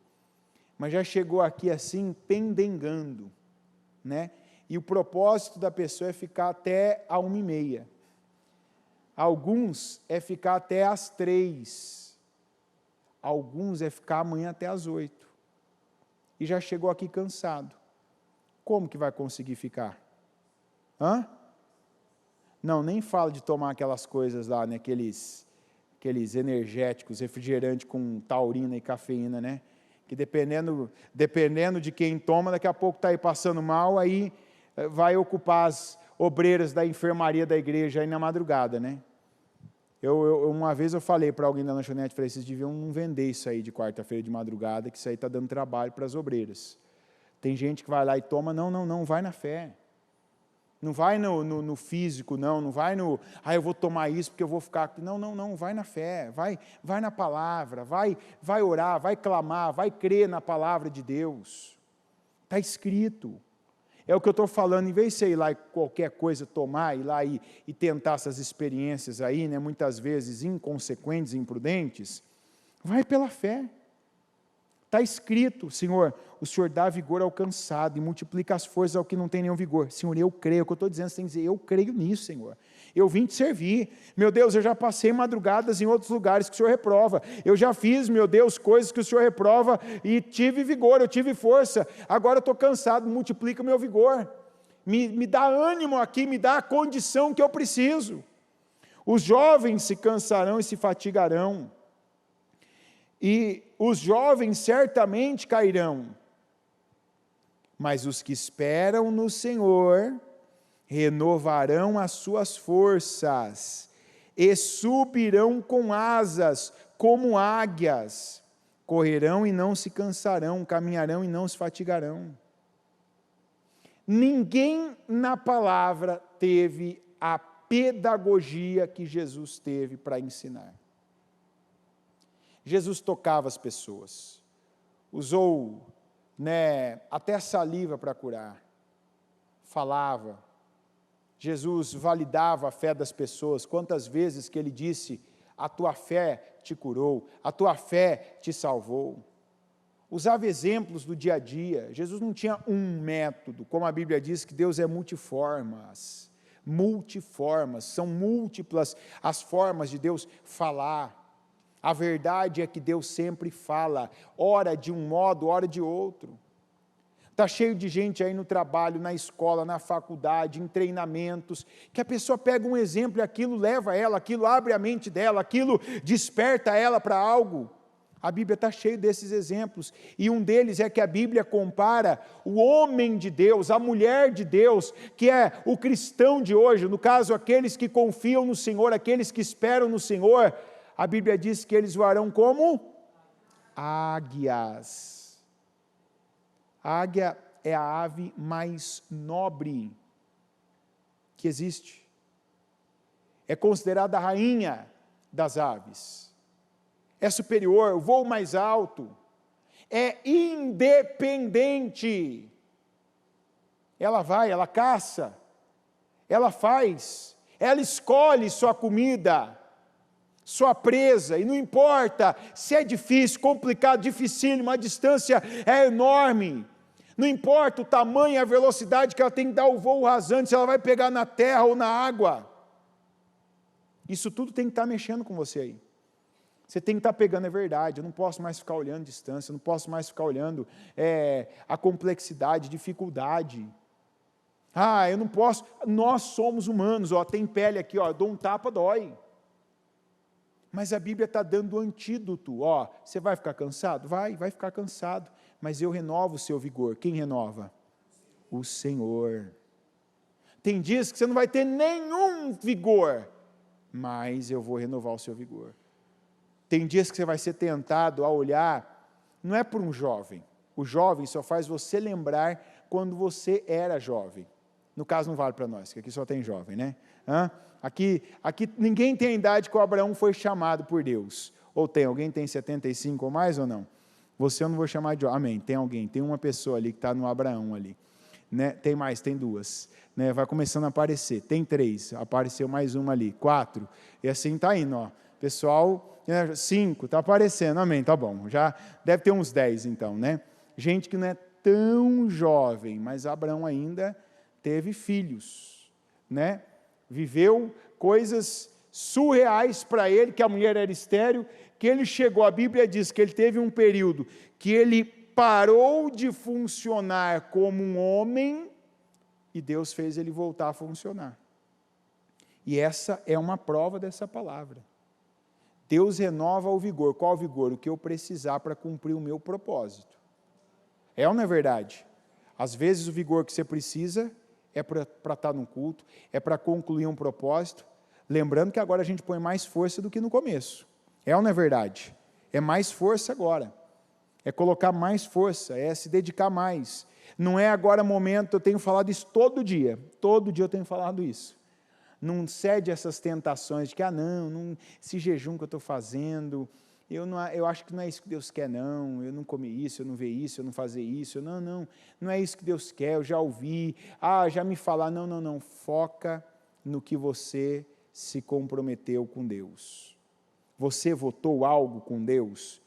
mas já chegou aqui assim, pendengando, né? E o propósito da pessoa é ficar até a 1h30. Alguns é ficar até às 3. Alguns é ficar amanhã até às 8. E já chegou aqui cansado. Como que vai conseguir ficar? Hã? Não, nem fala de tomar aquelas coisas lá, né? Aqueles energéticos, refrigerante com taurina e cafeína, né? Que dependendo de quem toma, daqui a pouco está aí passando mal, aí vai ocupar as obreiras da enfermaria da igreja aí na madrugada, né? Uma vez eu falei para alguém da lanchonete, falei, vocês deviam não vender isso aí de quarta-feira de madrugada, que isso aí está dando trabalho para as obreiras. Tem gente que vai lá e toma, não, vai na fé. Não vai no físico, não vai eu vou tomar isso porque eu vou ficar... Não, vai na fé, vai na palavra, vai orar, vai clamar, vai crer na palavra de Deus. Está escrito. É o que eu estou falando, em vez de você ir lá e qualquer coisa tomar, ir lá e tentar essas experiências aí, né, muitas vezes inconsequentes, imprudentes, vai pela fé. Está escrito, Senhor, o Senhor dá vigor ao cansado e multiplica as forças ao que não tem nenhum vigor. Senhor, eu creio, o que eu estou dizendo, você tem que dizer, eu creio nisso, Senhor. Eu vim te servir. Meu Deus, eu já passei madrugadas em outros lugares que o Senhor reprova. Eu já fiz, meu Deus, coisas que o Senhor reprova e tive vigor, eu tive força. Agora eu estou cansado, multiplica o meu vigor. Me dá ânimo aqui, me dá a condição que eu preciso. Os jovens se cansarão e se fatigarão. E os jovens certamente cairão, mas os que esperam no Senhor renovarão as suas forças e subirão com asas como águias, correrão e não se cansarão, caminharão e não se fatigarão. Ninguém na palavra teve a pedagogia que Jesus teve para ensinar. Jesus tocava as pessoas, usou, né, até saliva para curar, falava. Jesus validava a fé das pessoas. Quantas vezes que ele disse, a tua fé te curou, a tua fé te salvou. Usava exemplos do dia a dia. Jesus não tinha um método, como a Bíblia diz que Deus é multiformas, são múltiplas as formas de Deus falar. A verdade é que Deus sempre fala, ora de um modo, ora de outro. Está cheio de gente aí no trabalho, na escola, na faculdade, em treinamentos, que a pessoa pega um exemplo e aquilo leva ela, aquilo abre a mente dela, aquilo desperta ela para algo. A Bíblia está cheia desses exemplos, e um deles é que a Bíblia compara o homem de Deus, a mulher de Deus, que é o cristão de hoje, no caso, aqueles que confiam no Senhor, aqueles que esperam no Senhor. A Bíblia diz que eles voarão como águias. A águia é a ave mais nobre que existe. É considerada a rainha das aves. É superior, o voo mais alto. É independente. Ela vai, ela caça, ela faz, ela escolhe sua comida, sua presa, e não importa se é difícil, complicado, dificílimo, a distância é enorme, não importa o tamanho e a velocidade que ela tem que dar o voo rasante, se ela vai pegar na terra ou na água, isso tudo tem que estar mexendo com você aí, você tem que estar pegando a verdade. Eu não posso mais ficar olhando distância, eu não posso mais ficar olhando a complexidade, dificuldade, eu não posso, nós somos humanos, tem pele aqui, dou um tapa, dói. Mas a Bíblia está dando o antídoto, você vai ficar cansado? Vai ficar cansado, mas eu renovo o seu vigor. Quem renova? O Senhor. Tem dias que você não vai ter nenhum vigor, mas eu vou renovar o seu vigor. Tem dias que você vai ser tentado a olhar, não é por um jovem. O jovem só faz você lembrar quando você era jovem. No caso não vale para nós, que aqui só tem jovem, né? Aqui ninguém tem a idade que o Abraão foi chamado por Deus. Ou tem? Alguém tem 75 ou mais ou não? Você eu não vou chamar de jovem. Amém. Tem alguém, tem uma pessoa ali que está no Abraão ali. Né? Tem mais, tem duas. Né? Vai começando a aparecer. Tem 3, apareceu mais uma ali. 4. E assim está indo, ó. Pessoal, 5, está aparecendo. Amém, tá bom. Já deve ter uns 10 então, né? Gente que não é tão jovem, mas Abraão ainda teve filhos, né? Viveu coisas surreais para ele, que a mulher era estéril, que ele chegou, a Bíblia diz que ele teve um período que ele parou de funcionar como um homem e Deus fez ele voltar a funcionar. E essa é uma prova dessa palavra. Deus renova o vigor. Qual o vigor? O que eu precisar para cumprir o meu propósito. É ou não é verdade? Às vezes o vigor que você precisa é para estar num culto, é para concluir um propósito, lembrando que agora a gente põe mais força do que no começo. É ou não é verdade? É mais força agora. É colocar mais força, é se dedicar mais. Não é agora momento, eu tenho falado isso todo dia eu tenho falado isso. Não cede a essas tentações de que, não, esse jejum que eu estou fazendo, eu acho que não é isso que Deus quer, não, eu não comer isso, eu não ver isso, eu não fazer isso, não é isso que Deus quer, eu já ouvi, já me falaram, não, foca no que você se comprometeu com Deus. Você votou algo com Deus?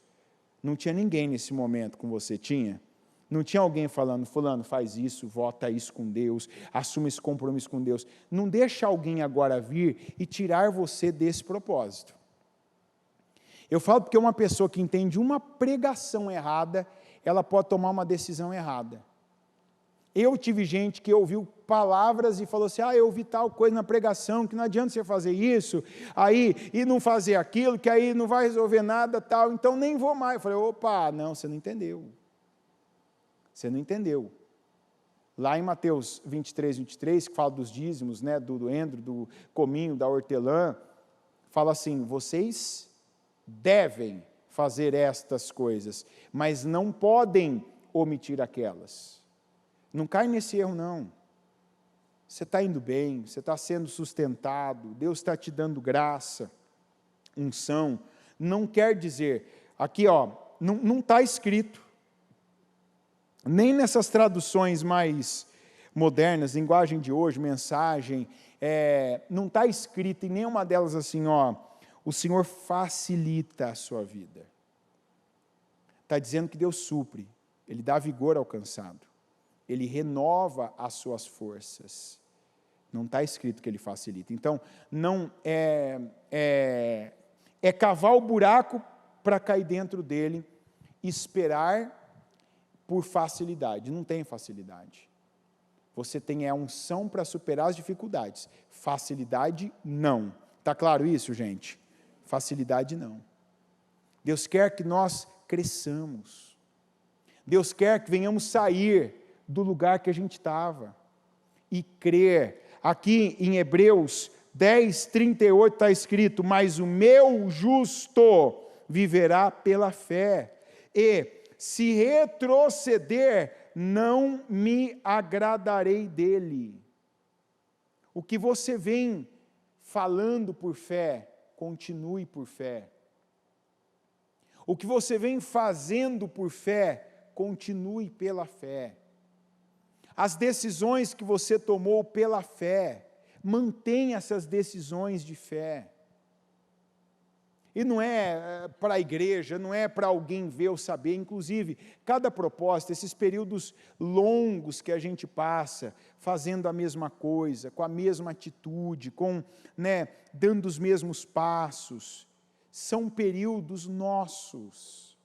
Não tinha ninguém nesse momento com você, tinha? Não tinha alguém falando, fulano, faz isso, vota isso com Deus, assume esse compromisso com Deus. Não deixa alguém agora vir e tirar você desse propósito. Eu falo porque uma pessoa que entende uma pregação errada, ela pode tomar uma decisão errada. Eu tive gente que ouviu palavras e falou assim, eu ouvi tal coisa na pregação, que não adianta você fazer isso, e não fazer aquilo, que aí não vai resolver nada, tal, então nem vou mais. Eu falei, opa, não, você não entendeu. Você não entendeu. Lá em Mateus 23, que fala dos dízimos, né, do endro, do cominho, da hortelã, fala assim, vocês devem fazer estas coisas, mas não podem omitir aquelas. Não cai nesse erro, não. Você está indo bem, você está sendo sustentado, Deus está te dando graça, unção. Não quer dizer, aqui não está escrito, nem nessas traduções mais modernas, linguagem de hoje, mensagem, não está escrito em nenhuma delas assim, o Senhor facilita a sua vida. Está dizendo que Deus supre, Ele dá vigor ao cansado, Ele renova as suas forças. Não está escrito que Ele facilita. Então, não é cavar o buraco para cair dentro dele, esperar por facilidade. Não tem facilidade. Você tem a unção para superar as dificuldades. Facilidade, não. Está claro isso, gente? Facilidade, não. Deus quer que nós cresçamos. Deus quer que venhamos sair do lugar que a gente estava e crer. Aqui em Hebreus 10, 38 está escrito, mas o meu justo viverá pela fé, e se retroceder, não me agradarei dele. O que você vem falando por fé, continue por fé. O que você vem fazendo por fé, continue pela fé. As decisões que você tomou pela fé, mantenha essas decisões de fé. E não é para a igreja, não é para alguém ver ou saber, inclusive, cada propósito, esses períodos longos que a gente passa, fazendo a mesma coisa, com a mesma atitude, dando os mesmos passos, são períodos nossos.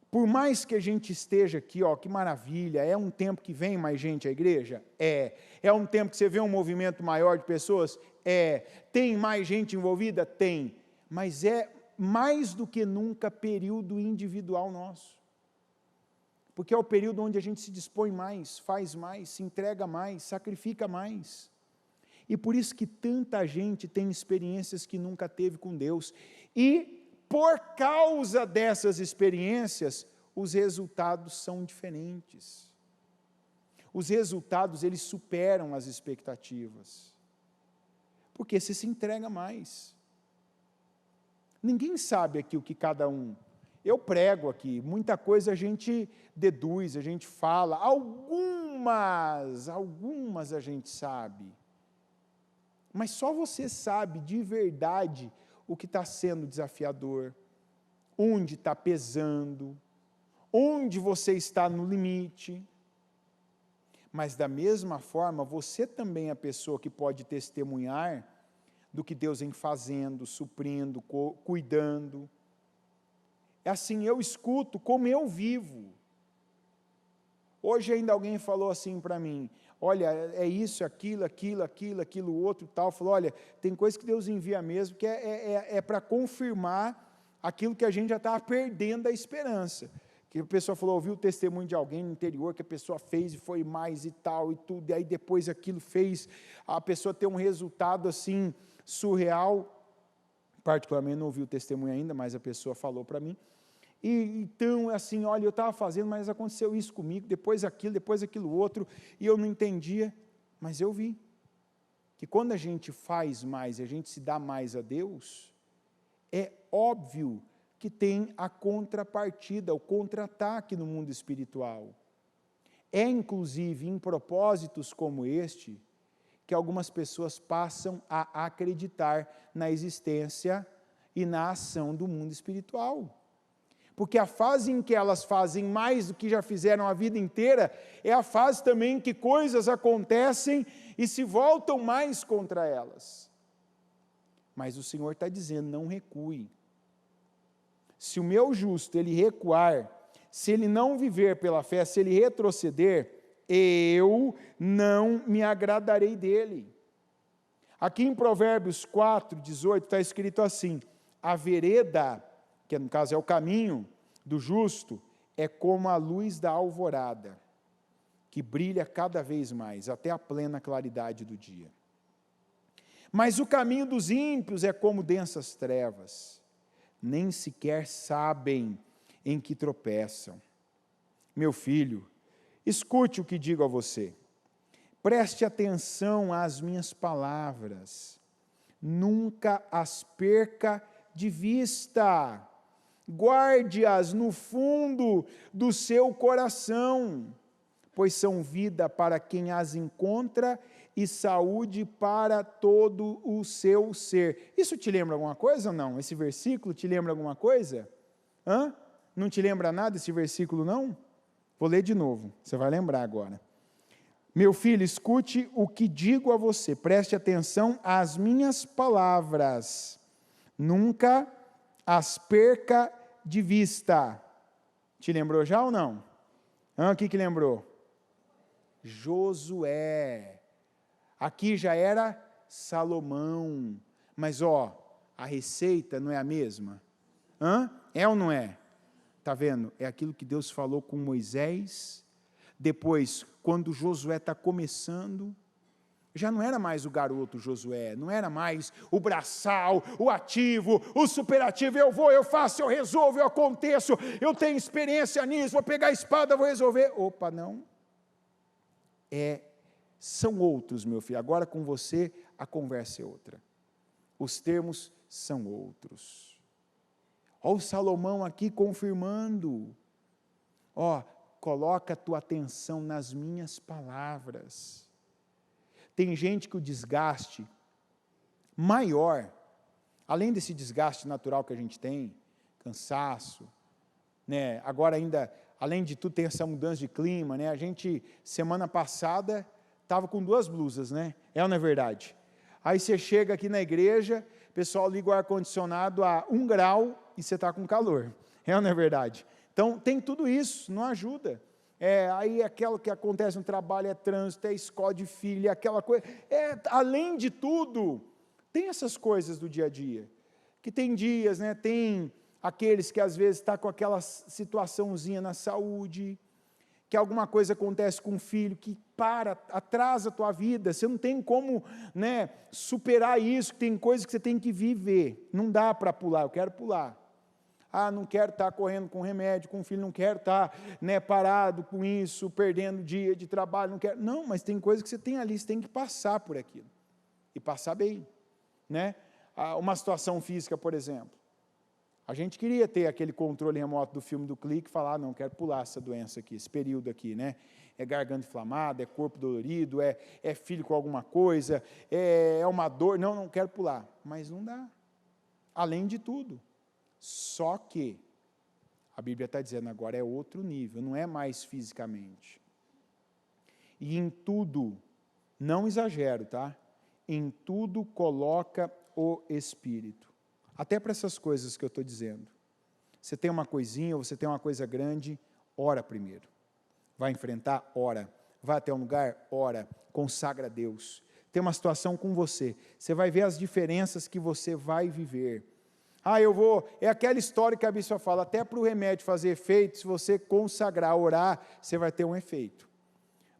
Por mais que a gente esteja aqui, que maravilha, é um tempo que vem mais gente à igreja? É um tempo que você vê um movimento maior de pessoas? Tem mais gente envolvida? Tem, mas é mais do que nunca período individual nosso. porque é o período onde a gente se dispõe mais, faz mais, se entrega mais, sacrifica mais. E por isso que tanta gente tem experiências que nunca teve com Deus. E por causa dessas experiências, os resultados são diferentes. Os resultados, eles superam as expectativas. Porque você se entrega mais. Ninguém sabe aqui o que cada um... Eu prego aqui, muita coisa a gente deduz, a gente fala, algumas a gente sabe. Mas só você sabe de verdade o que está sendo desafiador, onde está pesando, onde você está no limite. Mas da mesma forma, você também é a pessoa que pode testemunhar do que Deus vem fazendo, suprindo, cuidando. É assim, eu escuto como eu vivo. Hoje ainda alguém falou assim para mim, olha, é isso, aquilo, outro, tal. Falou, olha, tem coisa que Deus envia mesmo, que é para confirmar aquilo que a gente já estava perdendo a esperança. Que a pessoa falou, ouviu o testemunho de alguém no interior, que a pessoa fez e foi mais e tal, e tudo, e aí depois aquilo fez a pessoa ter um resultado assim, surreal. Particularmente não ouvi o testemunho ainda, mas a pessoa falou para mim. E então, assim, olha, eu estava fazendo, mas aconteceu isso comigo, depois aquilo outro, e eu não entendia, mas eu vi que quando a gente faz mais, a gente se dá mais a Deus, é óbvio que tem a contrapartida, o contra-ataque no mundo espiritual. É, inclusive, em propósitos como este, que algumas pessoas passam a acreditar na existência e na ação do mundo espiritual. Porque a fase em que elas fazem mais do que já fizeram a vida inteira, é a fase também em que coisas acontecem e se voltam mais contra elas. Mas o Senhor está dizendo, não recue. Se o meu justo, ele recuar, se ele não viver pela fé, se ele retroceder, eu não me agradarei dele. Aqui em Provérbios 4, 18, está escrito assim, a vereda, que no caso é o caminho do justo, é como a luz da alvorada, que brilha cada vez mais, até a plena claridade do dia. Mas o caminho dos ímpios é como densas trevas, nem sequer sabem em que tropeçam. Meu filho, escute o que digo a você, preste atenção às minhas palavras, nunca as perca de vista, guarde-as no fundo do seu coração, pois são vida para quem as encontra e saúde para todo o seu ser. Isso te lembra alguma coisa ou não? Esse versículo te lembra alguma coisa? Não te lembra nada esse versículo, não? Vou ler de novo, você vai lembrar agora. Meu filho, escute o que digo a você, preste atenção às minhas palavras, nunca as perca de vista. Te lembrou já ou não? O que lembrou? Josué. Aqui já era Salomão. Mas a receita não é a mesma? É ou não é? Está vendo? É aquilo que Deus falou com Moisés. Depois, quando Josué está começando, já não era mais o garoto Josué, não era mais o braçal, o ativo, o superativo, eu vou, eu faço, eu resolvo, eu aconteço, eu tenho experiência nisso, vou pegar a espada, vou resolver. Opa, não. São outros, meu filho, agora com você a conversa é outra. Os termos são outros. Olha o Salomão aqui confirmando. Coloca a tua atenção nas minhas palavras. Tem gente que o desgaste maior, além desse desgaste natural que a gente tem, cansaço, né? Agora ainda, além de tudo, tem essa mudança de clima, né? A gente, semana passada, estava com 2 blusas, né? É ou não é verdade? Aí você chega aqui na igreja, o pessoal liga o ar-condicionado a 1 grau e você está com calor. É ou não é verdade? Então, tem tudo isso, não ajuda. Aí aquilo que acontece no trabalho é trânsito, é escola de filho, é aquela coisa. Além de tudo, tem essas coisas do dia a dia. Que tem dias, né? Tem aqueles que às vezes estão com aquela situaçãozinha na saúde, que alguma coisa acontece com o filho, que atrasa a tua vida, você não tem como, né, superar isso, tem coisas que você tem que viver, não dá para pular, eu quero pular. Não quero estar correndo com remédio, com o filho, não quero estar, né, parado com isso, perdendo dia de trabalho, não quero. Não, mas tem coisas que você tem ali, você tem que passar por aquilo, e passar bem, né? Uma situação física, por exemplo, a gente queria ter aquele controle remoto do filme do clique, falar, não, quero pular essa doença aqui, esse período aqui, né? É garganta inflamada, é corpo dolorido, é filho com alguma coisa, é uma dor, não quero pular, mas não dá, além de tudo. Só que, a Bíblia está dizendo agora é outro nível, não é mais fisicamente. E em tudo, não exagero, tá? Em tudo coloca o Espírito. Até para essas coisas que eu estou dizendo. Você tem uma coisinha, ou você tem uma coisa grande, ora primeiro. Vai enfrentar? Ora. Vai até um lugar? Ora. Consagra a Deus. Tem uma situação com você. Você vai ver as diferenças que você vai viver. É aquela história que a Bíblia fala, até para o remédio fazer efeito, se você consagrar, orar, você vai ter um efeito.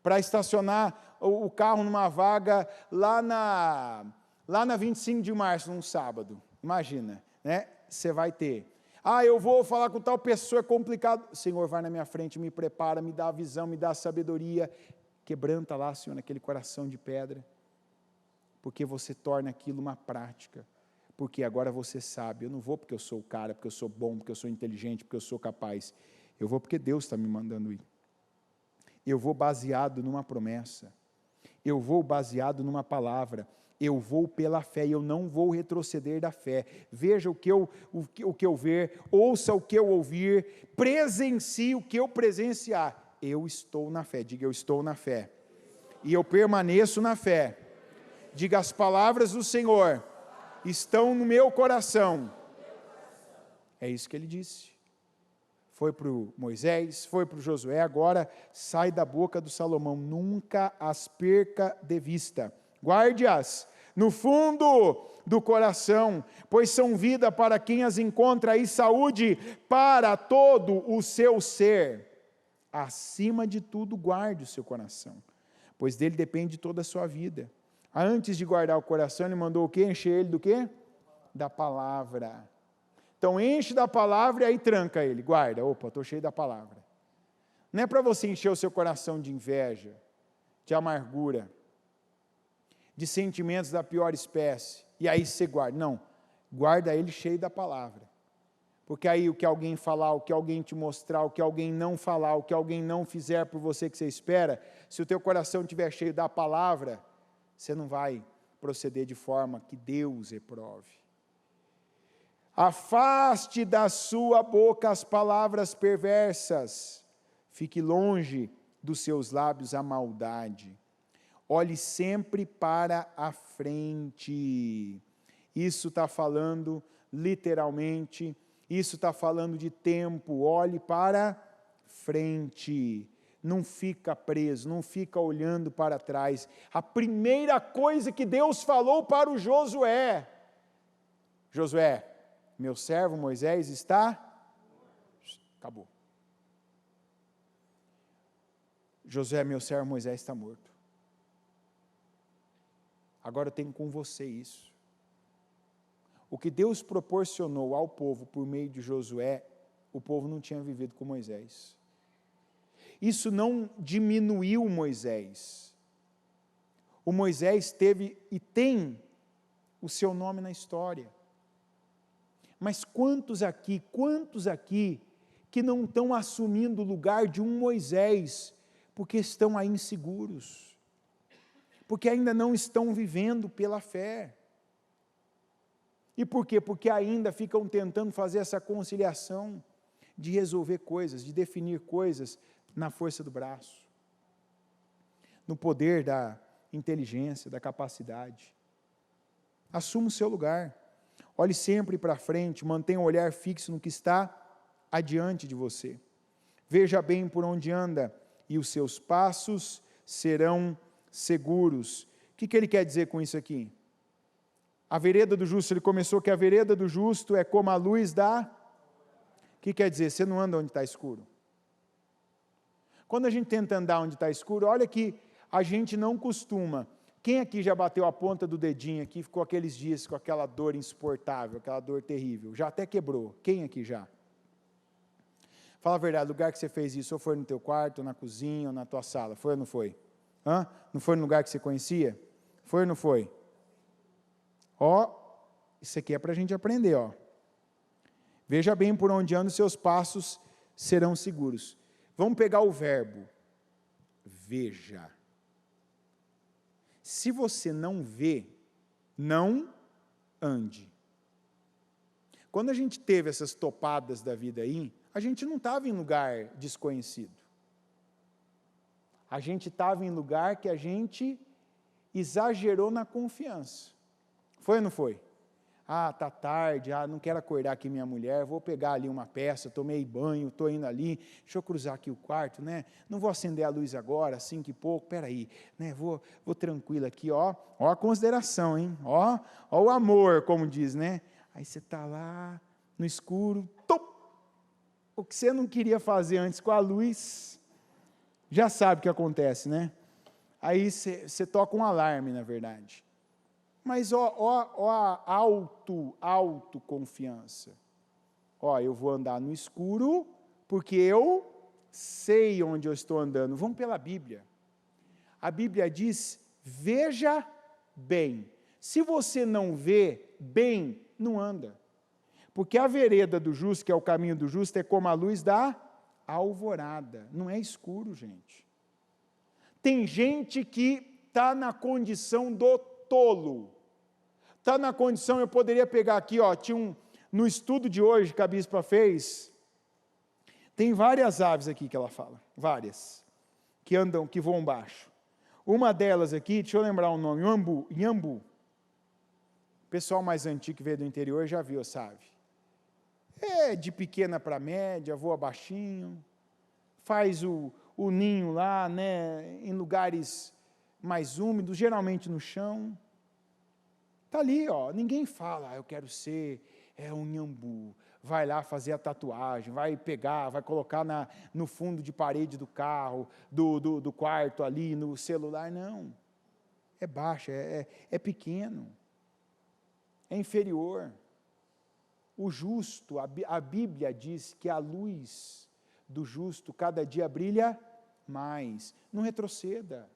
Para estacionar o carro numa vaga lá na 25 de março, num sábado, imagina, né? Você vai ter. Eu vou falar com tal pessoa, é complicado. Senhor, vai na minha frente, me prepara, me dá a visão, me dá a sabedoria. Quebranta lá, Senhor, naquele coração de pedra, porque você torna aquilo uma prática. Porque agora você sabe, eu não vou porque eu sou o cara, porque eu sou bom, porque eu sou inteligente, porque eu sou capaz. Eu vou porque Deus está me mandando ir. Eu vou baseado numa promessa. Eu vou baseado numa palavra. Eu vou pela fé e eu não vou retroceder da fé. Veja o que eu ver, ouça o que eu ouvir, presencie o que eu presenciar. Eu estou na fé, diga eu estou na fé. E eu permaneço na fé. Diga as palavras do Senhor estão no meu coração. É isso que ele disse. Foi para o Moisés, foi para o Josué, agora sai da boca do Salomão. Nunca as perca de vista. Guarde-as no fundo do coração, pois são vida para quem as encontra e saúde para todo o seu ser. Acima de tudo, guarde o seu coração, pois dele depende toda a sua vida. Antes de guardar o coração, ele mandou o quê? Encher ele do quê? Da palavra. Então, enche da palavra e aí tranca ele, guarda. Opa, estou cheio da palavra. Não é para você encher o seu coração de inveja, de amargura, de sentimentos da pior espécie, e aí você guarda. Não, guarda ele cheio da palavra. Porque aí o que alguém falar, o que alguém te mostrar, o que alguém não falar, o que alguém não fizer por você que você espera, se o teu coração estiver cheio da palavra, você não vai proceder de forma que Deus reprove. Afaste da sua boca as palavras perversas, fique longe dos seus lábios a maldade. Olhe sempre para a frente. Isso está falando literalmente, isso está falando de tempo. Olhe para frente. Não fica preso, não fica olhando para trás. A primeira coisa que Deus falou para o Josué: Josué, meu servo Moisés está... Acabou. Josué, meu servo Moisés está morto. Agora eu tenho com você isso. O que Deus proporcionou ao povo por meio de Josué, o povo não tinha vivido com Moisés. Isso não diminuiu Moisés. O Moisés teve e tem o seu nome na história. Mas quantos aqui que não estão assumindo o lugar de um Moisés, porque estão aí inseguros, porque ainda não estão vivendo pela fé. E por quê? Porque ainda ficam tentando fazer essa conciliação de resolver coisas, de definir coisas na força do braço, no poder da inteligência, da capacidade. Assuma o seu lugar. Olhe sempre para frente, mantenha o olhar fixo no que está adiante de você. Veja bem por onde anda e os seus passos serão seguros. O que ele quer dizer com isso aqui? A vereda do justo, ele começou que a vereda do justo é como a luz da... O que quer dizer? Você não anda onde está escuro. Quando a gente tenta andar onde está escuro, olha que a gente não costuma. Quem aqui já bateu a ponta do dedinho aqui, ficou aqueles dias com aquela dor insuportável, aquela dor terrível? Já até quebrou. Quem aqui já? Fala a verdade, o lugar que você fez isso, ou foi no teu quarto, ou na cozinha, ou na tua sala? Foi ou não foi? Hã? Não foi no lugar que você conhecia? Foi ou não foi? Ó, isso aqui é para a gente aprender, ó. Veja bem por onde andam os seus passos serão seguros. Vamos pegar o verbo. Veja. Se você não vê, não ande. Quando a gente teve essas topadas da vida aí, a gente não estava em lugar desconhecido. A gente estava em lugar que a gente exagerou na confiança. Foi ou não foi? Ah, tá tarde, não quero acordar aqui minha mulher, vou pegar ali uma peça, tomei banho, estou indo ali, deixa eu cruzar aqui o quarto, né? Não vou acender a luz agora, 5 e pouco, peraí, né? Vou tranquilo aqui, ó a consideração, hein? Ó o amor, como diz, né? Aí você está lá, no escuro, o que você não queria fazer antes com a luz, já sabe o que acontece, né? Aí você toca um alarme, na verdade. Mas a autoconfiança. Eu vou andar no escuro, porque eu sei onde eu estou andando. Vamos pela Bíblia. A Bíblia diz, veja bem. Se você não vê bem, não anda. Porque a vereda do justo, que é o caminho do justo, é como a luz da alvorada. Não é escuro, gente. Tem gente que está na condição do tolo. Está na condição, eu poderia pegar aqui, no estudo de hoje que a bispa fez, tem várias aves aqui que ela fala, várias, que andam, que voam baixo. Uma delas aqui, deixa eu lembrar o nome, Inhambu. O pessoal mais antigo que veio do interior já viu essa ave. É de pequena para média, voa baixinho, faz o ninho lá, né, em lugares mais úmidos, geralmente no chão. Está ali, ninguém fala, eu quero ser um inhambu. Vai lá fazer a tatuagem, vai pegar, vai colocar no fundo de parede do carro, do quarto ali, no celular. Não, é baixo, é pequeno, é inferior. O justo, a Bíblia diz que a luz do justo cada dia brilha mais. Não retroceda.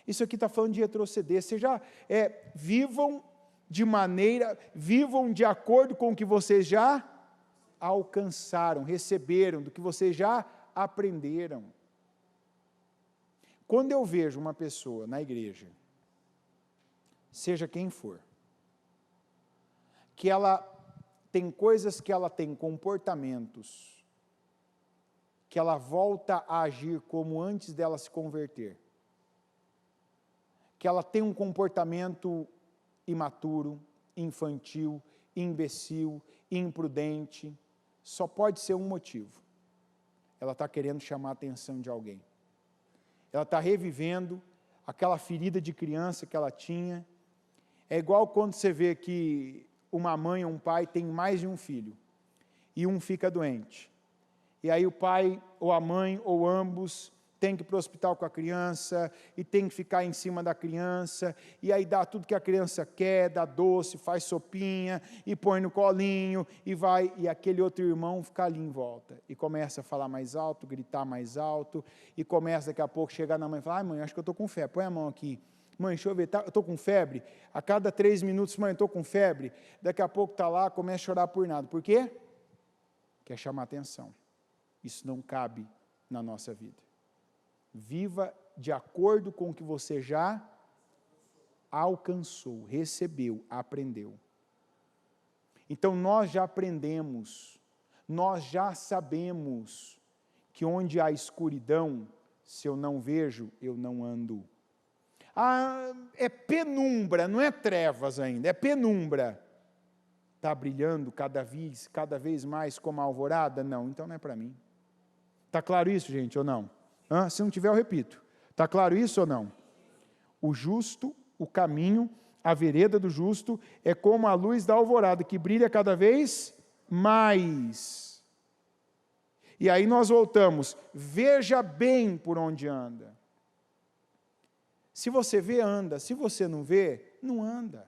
Isso aqui está falando de retroceder. Vivam de acordo com o que vocês já alcançaram, receberam, do que vocês já aprenderam. Quando eu vejo uma pessoa na igreja, seja quem for, que ela tem coisas que ela tem, comportamentos, que ela volta a agir como antes dela se converter, que ela tem um comportamento imaturo, infantil, imbecil, imprudente, só pode ser um motivo. Ela está querendo chamar a atenção de alguém. Ela está revivendo aquela ferida de criança que ela tinha. É igual quando você vê que uma mãe ou um pai tem mais de um filho, e um fica doente. E aí o pai, ou a mãe, ou ambos, tem que ir para o hospital com a criança, e tem que ficar em cima da criança, e aí dá tudo que a criança quer, dá doce, faz sopinha, e põe no colinho, e vai, e aquele outro irmão fica ali em volta, e começa a falar mais alto, gritar mais alto, e começa daqui a pouco chegar na mãe e falar, ai mãe, acho que eu estou com febre, põe a mão aqui, mãe, deixa eu ver, eu estou com febre, a cada 3 minutos, mãe, eu estou com febre, daqui a pouco está lá, começa a chorar por nada, por quê? Quer chamar atenção, isso não cabe na nossa vida. Viva de acordo com o que você já alcançou, recebeu, aprendeu. Então nós já aprendemos, nós já sabemos que onde há escuridão, se eu não vejo, eu não ando. É penumbra, não é trevas ainda, é penumbra. Está brilhando cada vez mais como a alvorada? Não, então não é para mim. Está claro isso, gente, ou não? Se não tiver, eu repito. Está claro isso ou não? O justo, o caminho, a vereda do justo é como a luz da alvorada, que brilha cada vez mais. E aí nós voltamos, veja bem por onde anda. Se você vê, anda. Se você não vê, não anda.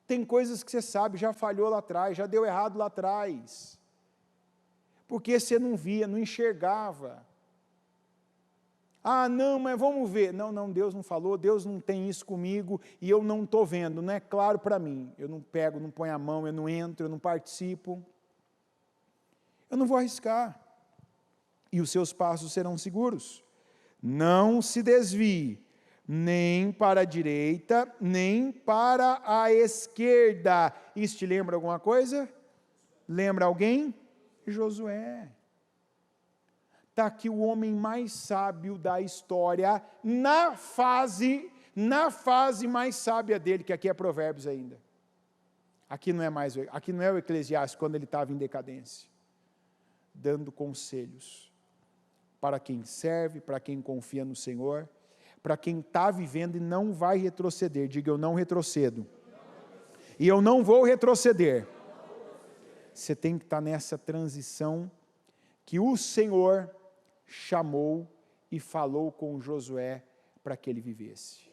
Tem coisas que você sabe, já falhou lá atrás, já deu errado lá atrás. Porque você não via, não enxergava. Ah, não, mas vamos ver. Não, Deus não falou, Deus não tem isso comigo e eu não estou vendo, não é claro para mim. Eu não pego, não ponho a mão, eu não entro, eu não participo. Eu não vou arriscar. E os seus passos serão seguros. Não se desvie, nem para a direita, nem para a esquerda. Isso te lembra alguma coisa? Lembra alguém? Josué. Está aqui o homem mais sábio da história, na fase mais sábia dele, que aqui é Provérbios ainda. Aqui não é o Eclesiastes, quando ele estava em decadência, dando conselhos para quem serve, para quem confia no Senhor, para quem está vivendo e não vai retroceder. Diga, eu não retrocedo. E eu não vou retroceder. Você tem que estar nessa transição que o Senhor chamou e falou com Josué para que ele vivesse.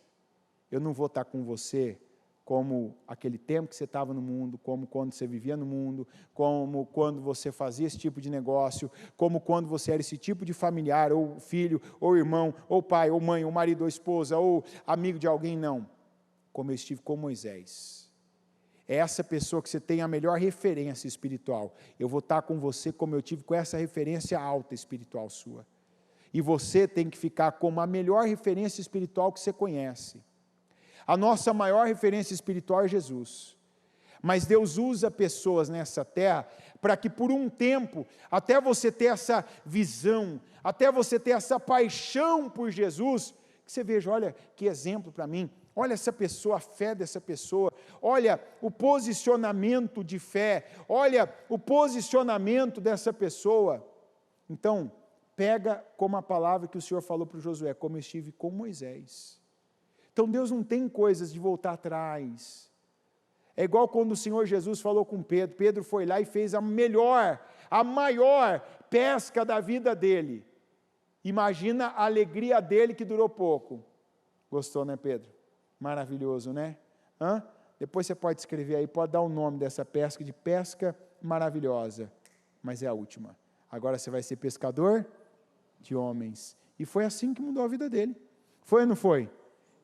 Eu não vou estar com você como aquele tempo que você estava no mundo, como quando você vivia no mundo, como quando você fazia esse tipo de negócio, como quando você era esse tipo de familiar, ou filho, ou irmão, ou pai, ou mãe, ou marido, ou esposa, ou amigo de alguém, não. Como eu estive com Moisés. É essa pessoa que você tem a melhor referência espiritual. Eu vou estar com você como eu tive com essa referência alta espiritual sua. E você tem que ficar como a melhor referência espiritual que você conhece. A nossa maior referência espiritual é Jesus. Mas Deus usa pessoas nessa terra para que por um tempo, até você ter essa visão, até você ter essa paixão por Jesus, que você veja, olha que exemplo para mim, olha essa pessoa, a fé dessa pessoa, olha o posicionamento de fé, olha o posicionamento dessa pessoa. Então, pega como a palavra que o Senhor falou para o Josué, como eu estive com Moisés. Então Deus não tem coisas de voltar atrás. É igual quando o Senhor Jesus falou com Pedro. Pedro foi lá e fez a maior pesca da vida dele. Imagina a alegria dele que durou pouco. Gostou, né, Pedro? Maravilhoso, né? Depois você pode escrever aí, pode dar o nome dessa pesca de pesca maravilhosa. Mas é a última. Agora você vai ser pescador de homens. E foi assim que mudou a vida dele. Foi ou não foi?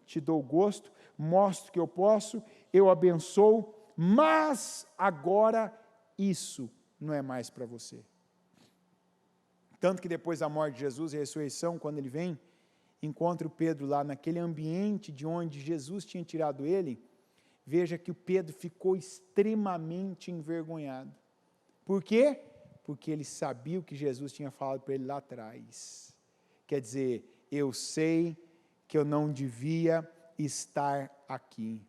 Te dou gosto, mostro que eu posso, eu abençoo, mas agora isso não é mais para você. Tanto que depois da morte de Jesus e a ressurreição, quando ele vem, encontra o Pedro lá naquele ambiente de onde Jesus tinha tirado ele, veja que o Pedro ficou extremamente envergonhado. Por quê? Porque ele sabia o que Jesus tinha falado para ele lá atrás. Quer dizer, eu sei que eu não devia estar aqui.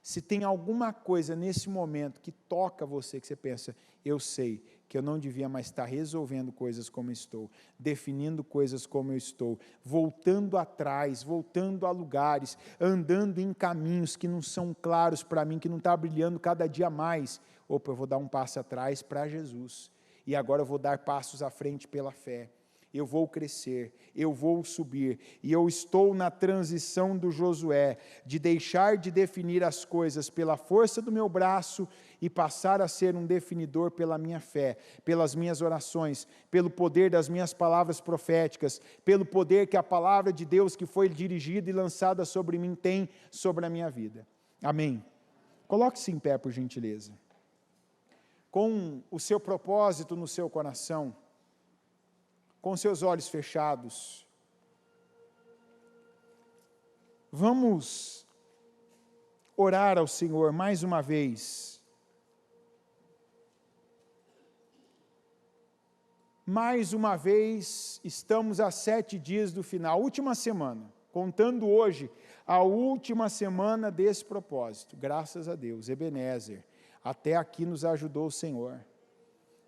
Se tem alguma coisa nesse momento que toca você, que você pensa, eu sei que eu não devia mais estar resolvendo coisas como estou, definindo coisas como eu estou, voltando atrás, voltando a lugares, andando em caminhos que não são claros para mim, que não está brilhando cada dia mais. Opa, eu vou dar um passo atrás para Jesus, e agora eu vou dar passos à frente pela fé. Eu vou crescer, eu vou subir, e eu estou na transição do Josué, de deixar de definir as coisas pela força do meu braço e passar a ser um definidor pela minha fé, pelas minhas orações, pelo poder das minhas palavras proféticas, pelo poder que a palavra de Deus que foi dirigida e lançada sobre mim tem sobre a minha vida. Amém. Coloque-se em pé, por gentileza. Com o seu propósito no seu coração, com seus olhos fechados, vamos orar ao Senhor mais uma vez. Mais uma vez, estamos a 7 dias do final, última semana, contando hoje, a última semana desse propósito. Graças a Deus, Ebenezer, até aqui nos ajudou o Senhor.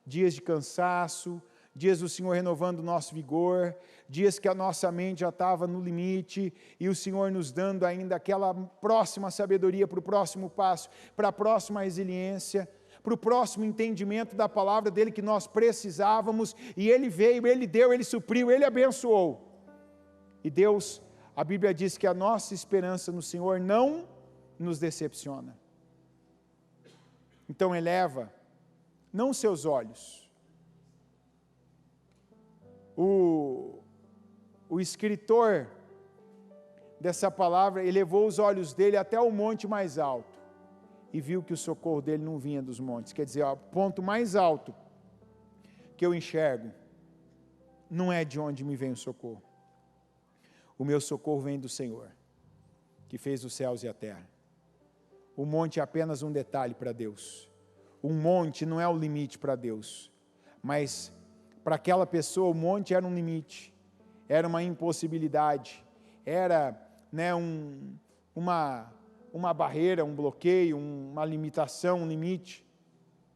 Dias de cansaço, dias do Senhor renovando o nosso vigor, dias que a nossa mente já estava no limite, e o Senhor nos dando ainda aquela próxima sabedoria para o próximo passo, para a próxima resiliência, para o próximo entendimento da palavra dele que nós precisávamos, e ele veio, ele deu, ele supriu, ele abençoou. E Deus, a Bíblia diz que a nossa esperança no Senhor não nos decepciona. Então eleva, não seus olhos. O escritor dessa palavra elevou os olhos dele até o monte mais alto, e viu que o socorro dele não vinha dos montes. Quer dizer, o ponto mais alto que eu enxergo, não é de onde me vem o socorro. O meu socorro vem do Senhor, que fez os céus e a terra. O monte é apenas um detalhe para Deus. Um monte não é o limite para Deus, mas para aquela pessoa o monte era um limite, era uma impossibilidade, era, né, uma barreira, um bloqueio, uma limitação, um limite.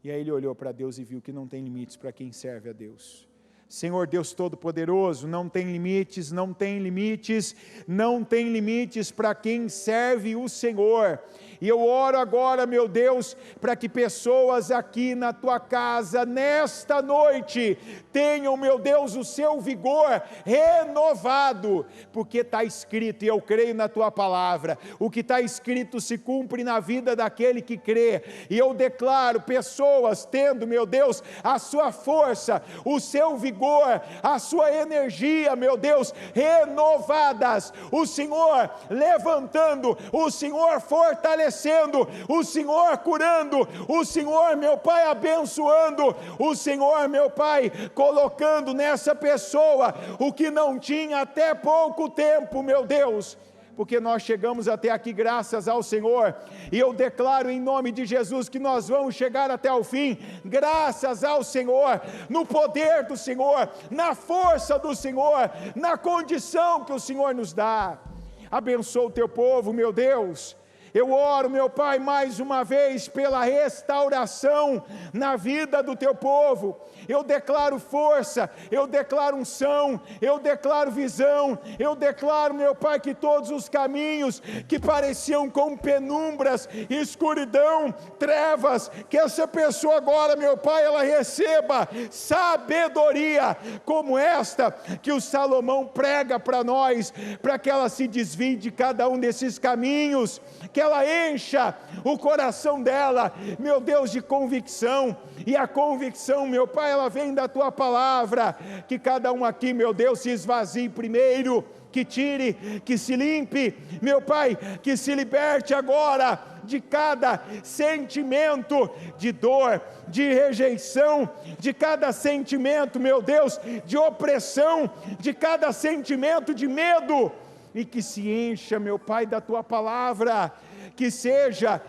E aí ele olhou para Deus e viu que não tem limites para quem serve a Deus. Senhor Deus Todo-Poderoso, não tem limites, não tem limites, não tem limites para quem serve o Senhor. E eu oro agora, meu Deus, para que pessoas aqui na tua casa, nesta noite, tenham, meu Deus, o seu vigor renovado, porque está escrito, e eu creio na tua palavra, o que está escrito se cumpre na vida daquele que crê, e eu declaro pessoas tendo, meu Deus, a sua força, o seu vigor, a sua energia, meu Deus, renovadas, o Senhor levantando, o Senhor fortalecendo, o Senhor curando, o Senhor, meu Pai, abençoando, o Senhor, meu Pai, colocando nessa pessoa o que não tinha até pouco tempo, meu Deus, porque nós chegamos até aqui graças ao Senhor, e eu declaro em nome de Jesus que nós vamos chegar até o fim, graças ao Senhor, no poder do Senhor, na força do Senhor, na condição que o Senhor nos dá. Abençoa o teu povo, meu Deus. Eu oro, meu Pai, mais uma vez pela restauração na vida do teu povo. Eu declaro força, eu declaro unção, eu declaro visão, eu declaro, meu Pai, que todos os caminhos que pareciam com penumbras, escuridão, trevas, que essa pessoa agora, meu Pai, ela receba sabedoria como esta que o Salomão prega para nós, para que ela se desvie de cada um desses caminhos, que ela encha o coração dela, meu Deus, de convicção, e a convicção, meu Pai, ela vem da tua palavra, que cada um aqui, meu Deus, se esvazie primeiro, que tire, que se limpe, meu Pai, que se liberte agora de cada sentimento de dor, de rejeição, de cada sentimento, meu Deus, de opressão, de cada sentimento de medo, e que se encha, meu Pai, da tua palavra, que seja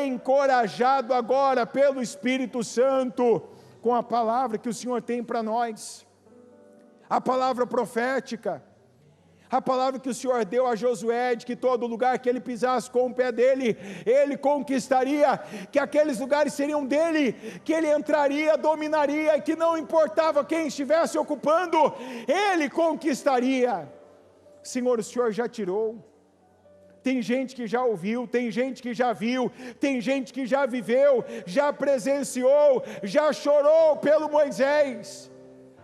encorajado agora pelo Espírito Santo, com a palavra que o Senhor tem para nós, a palavra profética, a palavra que o Senhor deu a Josué, de que todo lugar que ele pisasse com o pé dele, ele conquistaria, que aqueles lugares seriam dele, que ele entraria, dominaria, e que não importava quem estivesse ocupando, ele conquistaria. Senhor, o Senhor já tirou. Tem gente que já ouviu, tem gente que já viu, tem gente que já viveu, já presenciou, já chorou pelo Moisés.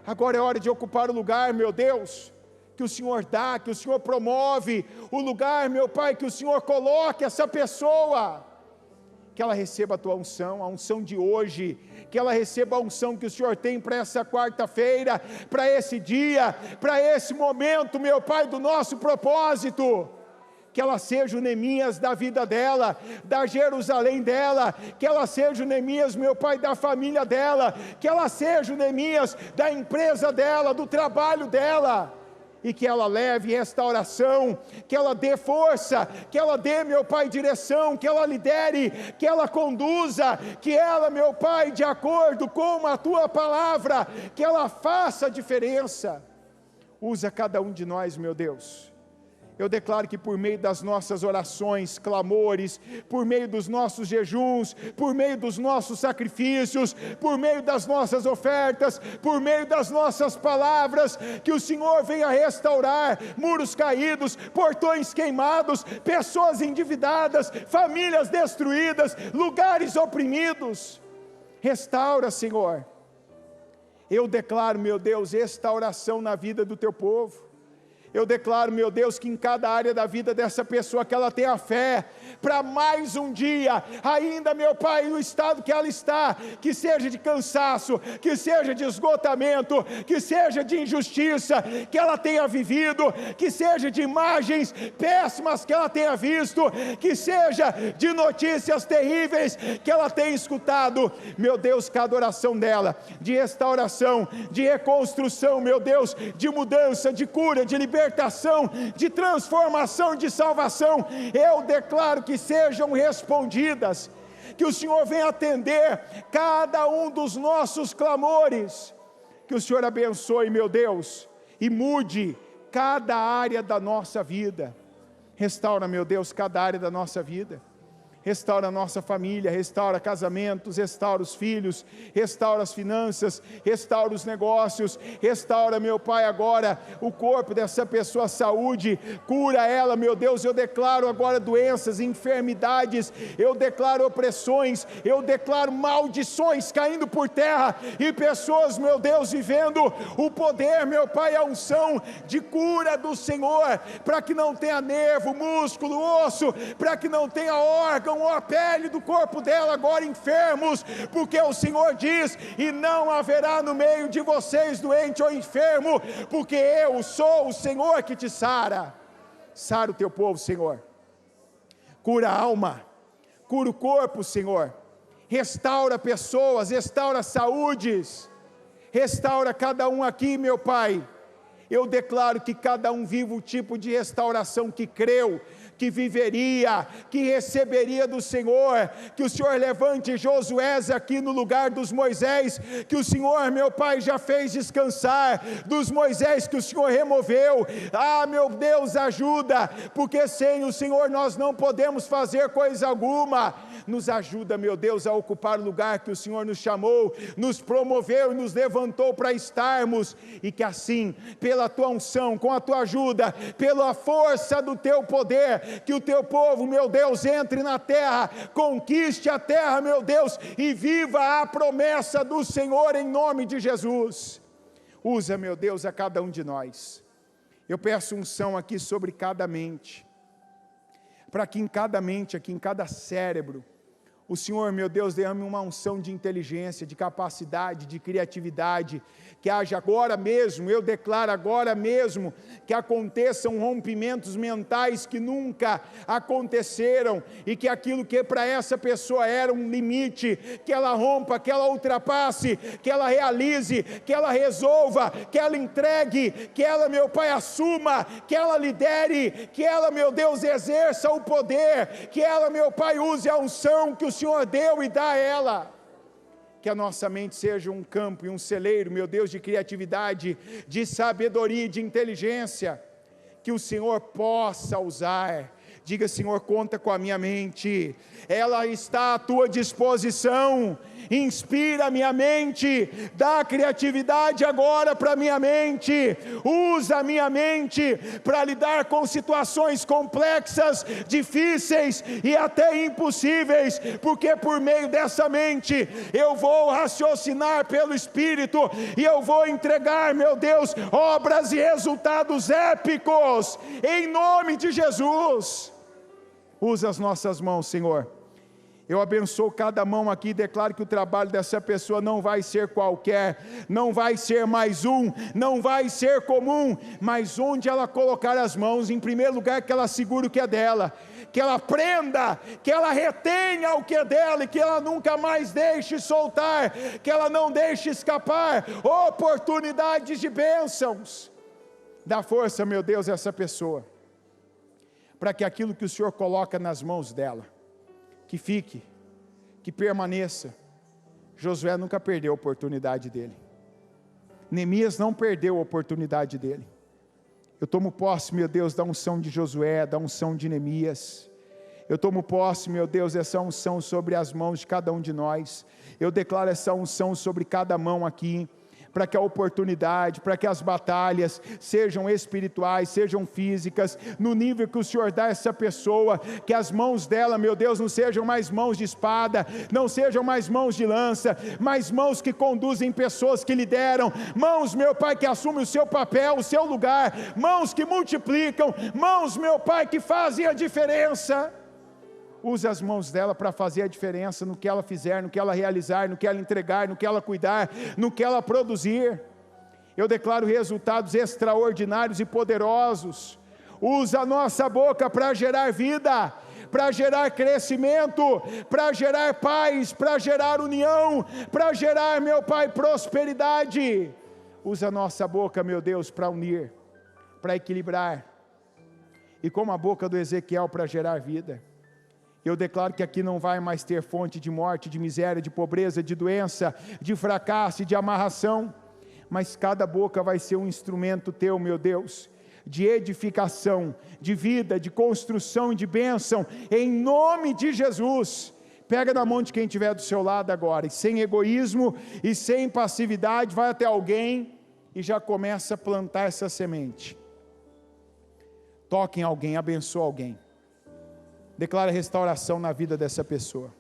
Agora é hora de ocupar o lugar, meu Deus, que o Senhor dá, que o Senhor promove, o lugar, meu Pai, que o Senhor coloque essa pessoa, que ela receba a tua unção, a unção de hoje, que ela receba a unção que o Senhor tem para essa quarta-feira, para esse dia, para esse momento, meu Pai, do nosso propósito. Que ela seja o Neemias da vida dela, da Jerusalém dela, que ela seja o Neemias, meu Pai, da família dela, que ela seja o Neemias da empresa dela, do trabalho dela, e que ela leve restauração, que ela dê força, que ela dê, meu Pai, direção, que ela lidere, que ela conduza, que ela, meu Pai, de acordo com a tua palavra, que ela faça a diferença. Usa cada um de nós, meu Deus. Eu declaro que por meio das nossas orações, clamores, por meio dos nossos jejuns, por meio dos nossos sacrifícios, por meio das nossas ofertas, por meio das nossas palavras, que o Senhor venha restaurar muros caídos, portões queimados, pessoas endividadas, famílias destruídas, lugares oprimidos. Restaura, Senhor. Eu declaro, meu Deus, restauração na vida do teu povo. Eu declaro, meu Deus, que em cada área da vida dessa pessoa, que ela tenha fé para mais um dia, ainda, meu Pai, no estado que ela está, que seja de cansaço, que seja de esgotamento, que seja de injustiça, que ela tenha vivido, que seja de imagens péssimas que ela tenha visto, que seja de notícias terríveis que ela tenha escutado, meu Deus, cada oração dela, de restauração, de reconstrução, meu Deus, de mudança, de cura, de libertação, de transformação, de salvação, eu declaro que sejam respondidas, que o Senhor venha atender cada um dos nossos clamores, que o Senhor abençoe, meu Deus, e mude cada área da nossa vida. Restaura, meu Deus, cada área da nossa vida. Restaura a nossa família, restaura casamentos, restaura os filhos, restaura as finanças, restaura os negócios, restaura, meu Pai, agora o corpo dessa pessoa, a saúde, cura ela, meu Deus. Eu declaro agora doenças, enfermidades, eu declaro opressões, eu declaro maldições caindo por terra, e pessoas, meu Deus, vivendo o poder, meu Pai, a unção de cura do Senhor, para que não tenha nervo, músculo, osso, para que não tenha órgão ou a pele do corpo dela agora enfermos, porque o Senhor diz: e não haverá no meio de vocês doente ou enfermo, porque eu sou o Senhor que te sara. Sara o teu povo, Senhor. Cura a alma, cura o corpo, Senhor. Restaura pessoas, restaura saúdes, restaura cada um aqui, meu Pai. Eu declaro que cada um viva o tipo de restauração que creu, que viveria, que receberia do Senhor, que o Senhor levante Josué aqui no lugar dos Moisés, que o Senhor, meu Pai, já fez descansar, dos Moisés que o Senhor removeu. Meu Deus, ajuda, porque sem o Senhor nós não podemos fazer coisa alguma. Nos ajuda, meu Deus, a ocupar o lugar que o Senhor nos chamou, nos promoveu e nos levantou para estarmos, e que assim, pela tua unção, com a tua ajuda, pela força do teu poder, que o teu povo, meu Deus, entre na terra, conquiste a terra, meu Deus, e viva a promessa do Senhor em nome de Jesus. Usa, meu Deus, a cada um de nós. Eu peço unção aqui sobre cada mente, para que em cada mente, aqui em cada cérebro, o Senhor, meu Deus, derrame uma unção de inteligência, de capacidade, de criatividade, que haja agora mesmo, eu declaro agora mesmo, que aconteçam rompimentos mentais que nunca aconteceram, e que aquilo que para essa pessoa era um limite, que ela rompa, que ela ultrapasse, que ela realize, que ela resolva, que ela entregue, que ela, meu Pai, assuma, que ela lidere, que ela, meu Deus, exerça o poder, que ela, meu Pai, use a unção que o Senhor deu e dá a ela. Que a nossa mente seja um campo e um celeiro, meu Deus, de criatividade, de sabedoria e de inteligência, que o Senhor possa usar. Diga: Senhor, conta com a minha mente, ela está à tua disposição. Inspira a minha mente, dá criatividade agora para a minha mente, usa a minha mente para lidar com situações complexas, difíceis e até impossíveis, porque por meio dessa mente eu vou raciocinar pelo Espírito, e eu vou entregar, meu Deus, obras e resultados épicos, em nome de Jesus. Usa as nossas mãos, Senhor. Eu abençoo cada mão aqui e declaro que o trabalho dessa pessoa não vai ser qualquer, não vai ser mais um, não vai ser comum, mas onde ela colocar as mãos, em primeiro lugar, que ela segure o que é dela, que ela prenda, que ela retenha o que é dela, e que ela nunca mais deixe soltar, que ela não deixe escapar oportunidades de bênçãos. Dá força, meu Deus, a essa pessoa, para que aquilo que o Senhor coloca nas mãos dela, que fique, que permaneça. Josué nunca perdeu a oportunidade dele, Neemias não perdeu a oportunidade dele. Eu tomo posse, meu Deus, da unção de Josué, da unção de Neemias. Eu tomo posse, meu Deus, dessa unção sobre as mãos de cada um de nós. Eu declaro essa unção sobre cada mão aqui, para que a oportunidade, para que as batalhas sejam espirituais, sejam físicas, no nível que o Senhor dá a essa pessoa, que as mãos dela, meu Deus, não sejam mais mãos de espada, não sejam mais mãos de lança, mas mãos que conduzem pessoas, que lideram, mãos, meu Pai, que assumem o seu papel, o seu lugar, mãos que multiplicam, mãos, meu Pai, que fazem a diferença. Usa as mãos dela para fazer a diferença no que ela fizer, no que ela realizar, no que ela entregar, no que ela cuidar, no que ela produzir. Eu declaro resultados extraordinários e poderosos. Usa a nossa boca para gerar vida, para gerar crescimento, para gerar paz, para gerar união, para gerar, meu Pai, prosperidade. Usa a nossa boca, meu Deus, para unir, para equilibrar, e como a boca do Ezequiel, para gerar vida. Eu declaro que aqui não vai mais ter fonte de morte, de miséria, de pobreza, de doença, de fracasso e de amarração, mas cada boca vai ser um instrumento teu, meu Deus, de edificação, de vida, de construção e de bênção, em nome de Jesus. Pega na mão de quem estiver do seu lado agora, e sem egoísmo e sem passividade, vai até alguém e já começa a plantar essa semente. Toque em alguém, abençoa alguém. Declara restauração na vida dessa pessoa.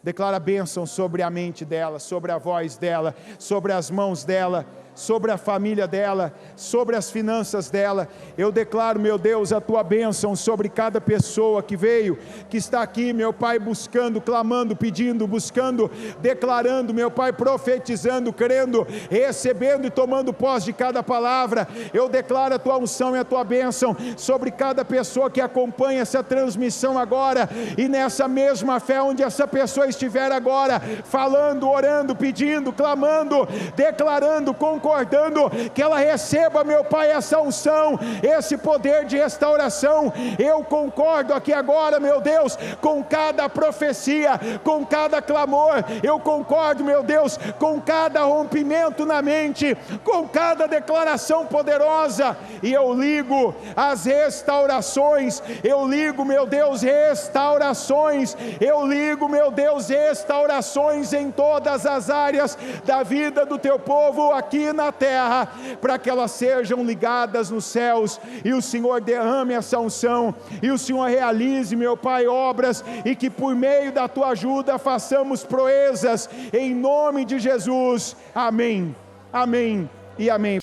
Declara bênção sobre a mente dela, sobre a voz dela, sobre as mãos dela, sobre a família dela, sobre as finanças dela. Eu declaro, meu Deus, a tua bênção sobre cada pessoa que veio, que está aqui, meu Pai, buscando, clamando, pedindo, buscando, declarando, meu Pai, profetizando, crendo, recebendo e tomando posse de cada palavra. Eu declaro a tua unção e a tua bênção sobre cada pessoa que acompanha essa transmissão agora, e nessa mesma fé onde essa pessoa estiver agora, falando, orando, pedindo, clamando, declarando, concordando, que ela receba, meu Pai, essa unção, esse poder de restauração. Eu concordo aqui agora, meu Deus, com cada profecia, com cada clamor. Eu concordo, meu Deus, com cada rompimento na mente, com cada declaração poderosa, e eu ligo as restaurações, eu ligo, meu Deus, restaurações, eu ligo, meu Deus, restaurações em todas as áreas da vida do teu povo aqui na terra, para que elas sejam ligadas nos céus, e o Senhor derrame essa unção, e o Senhor realize, meu Pai, obras, e que por meio da tua ajuda façamos proezas, em nome de Jesus. Amém, amém e amém.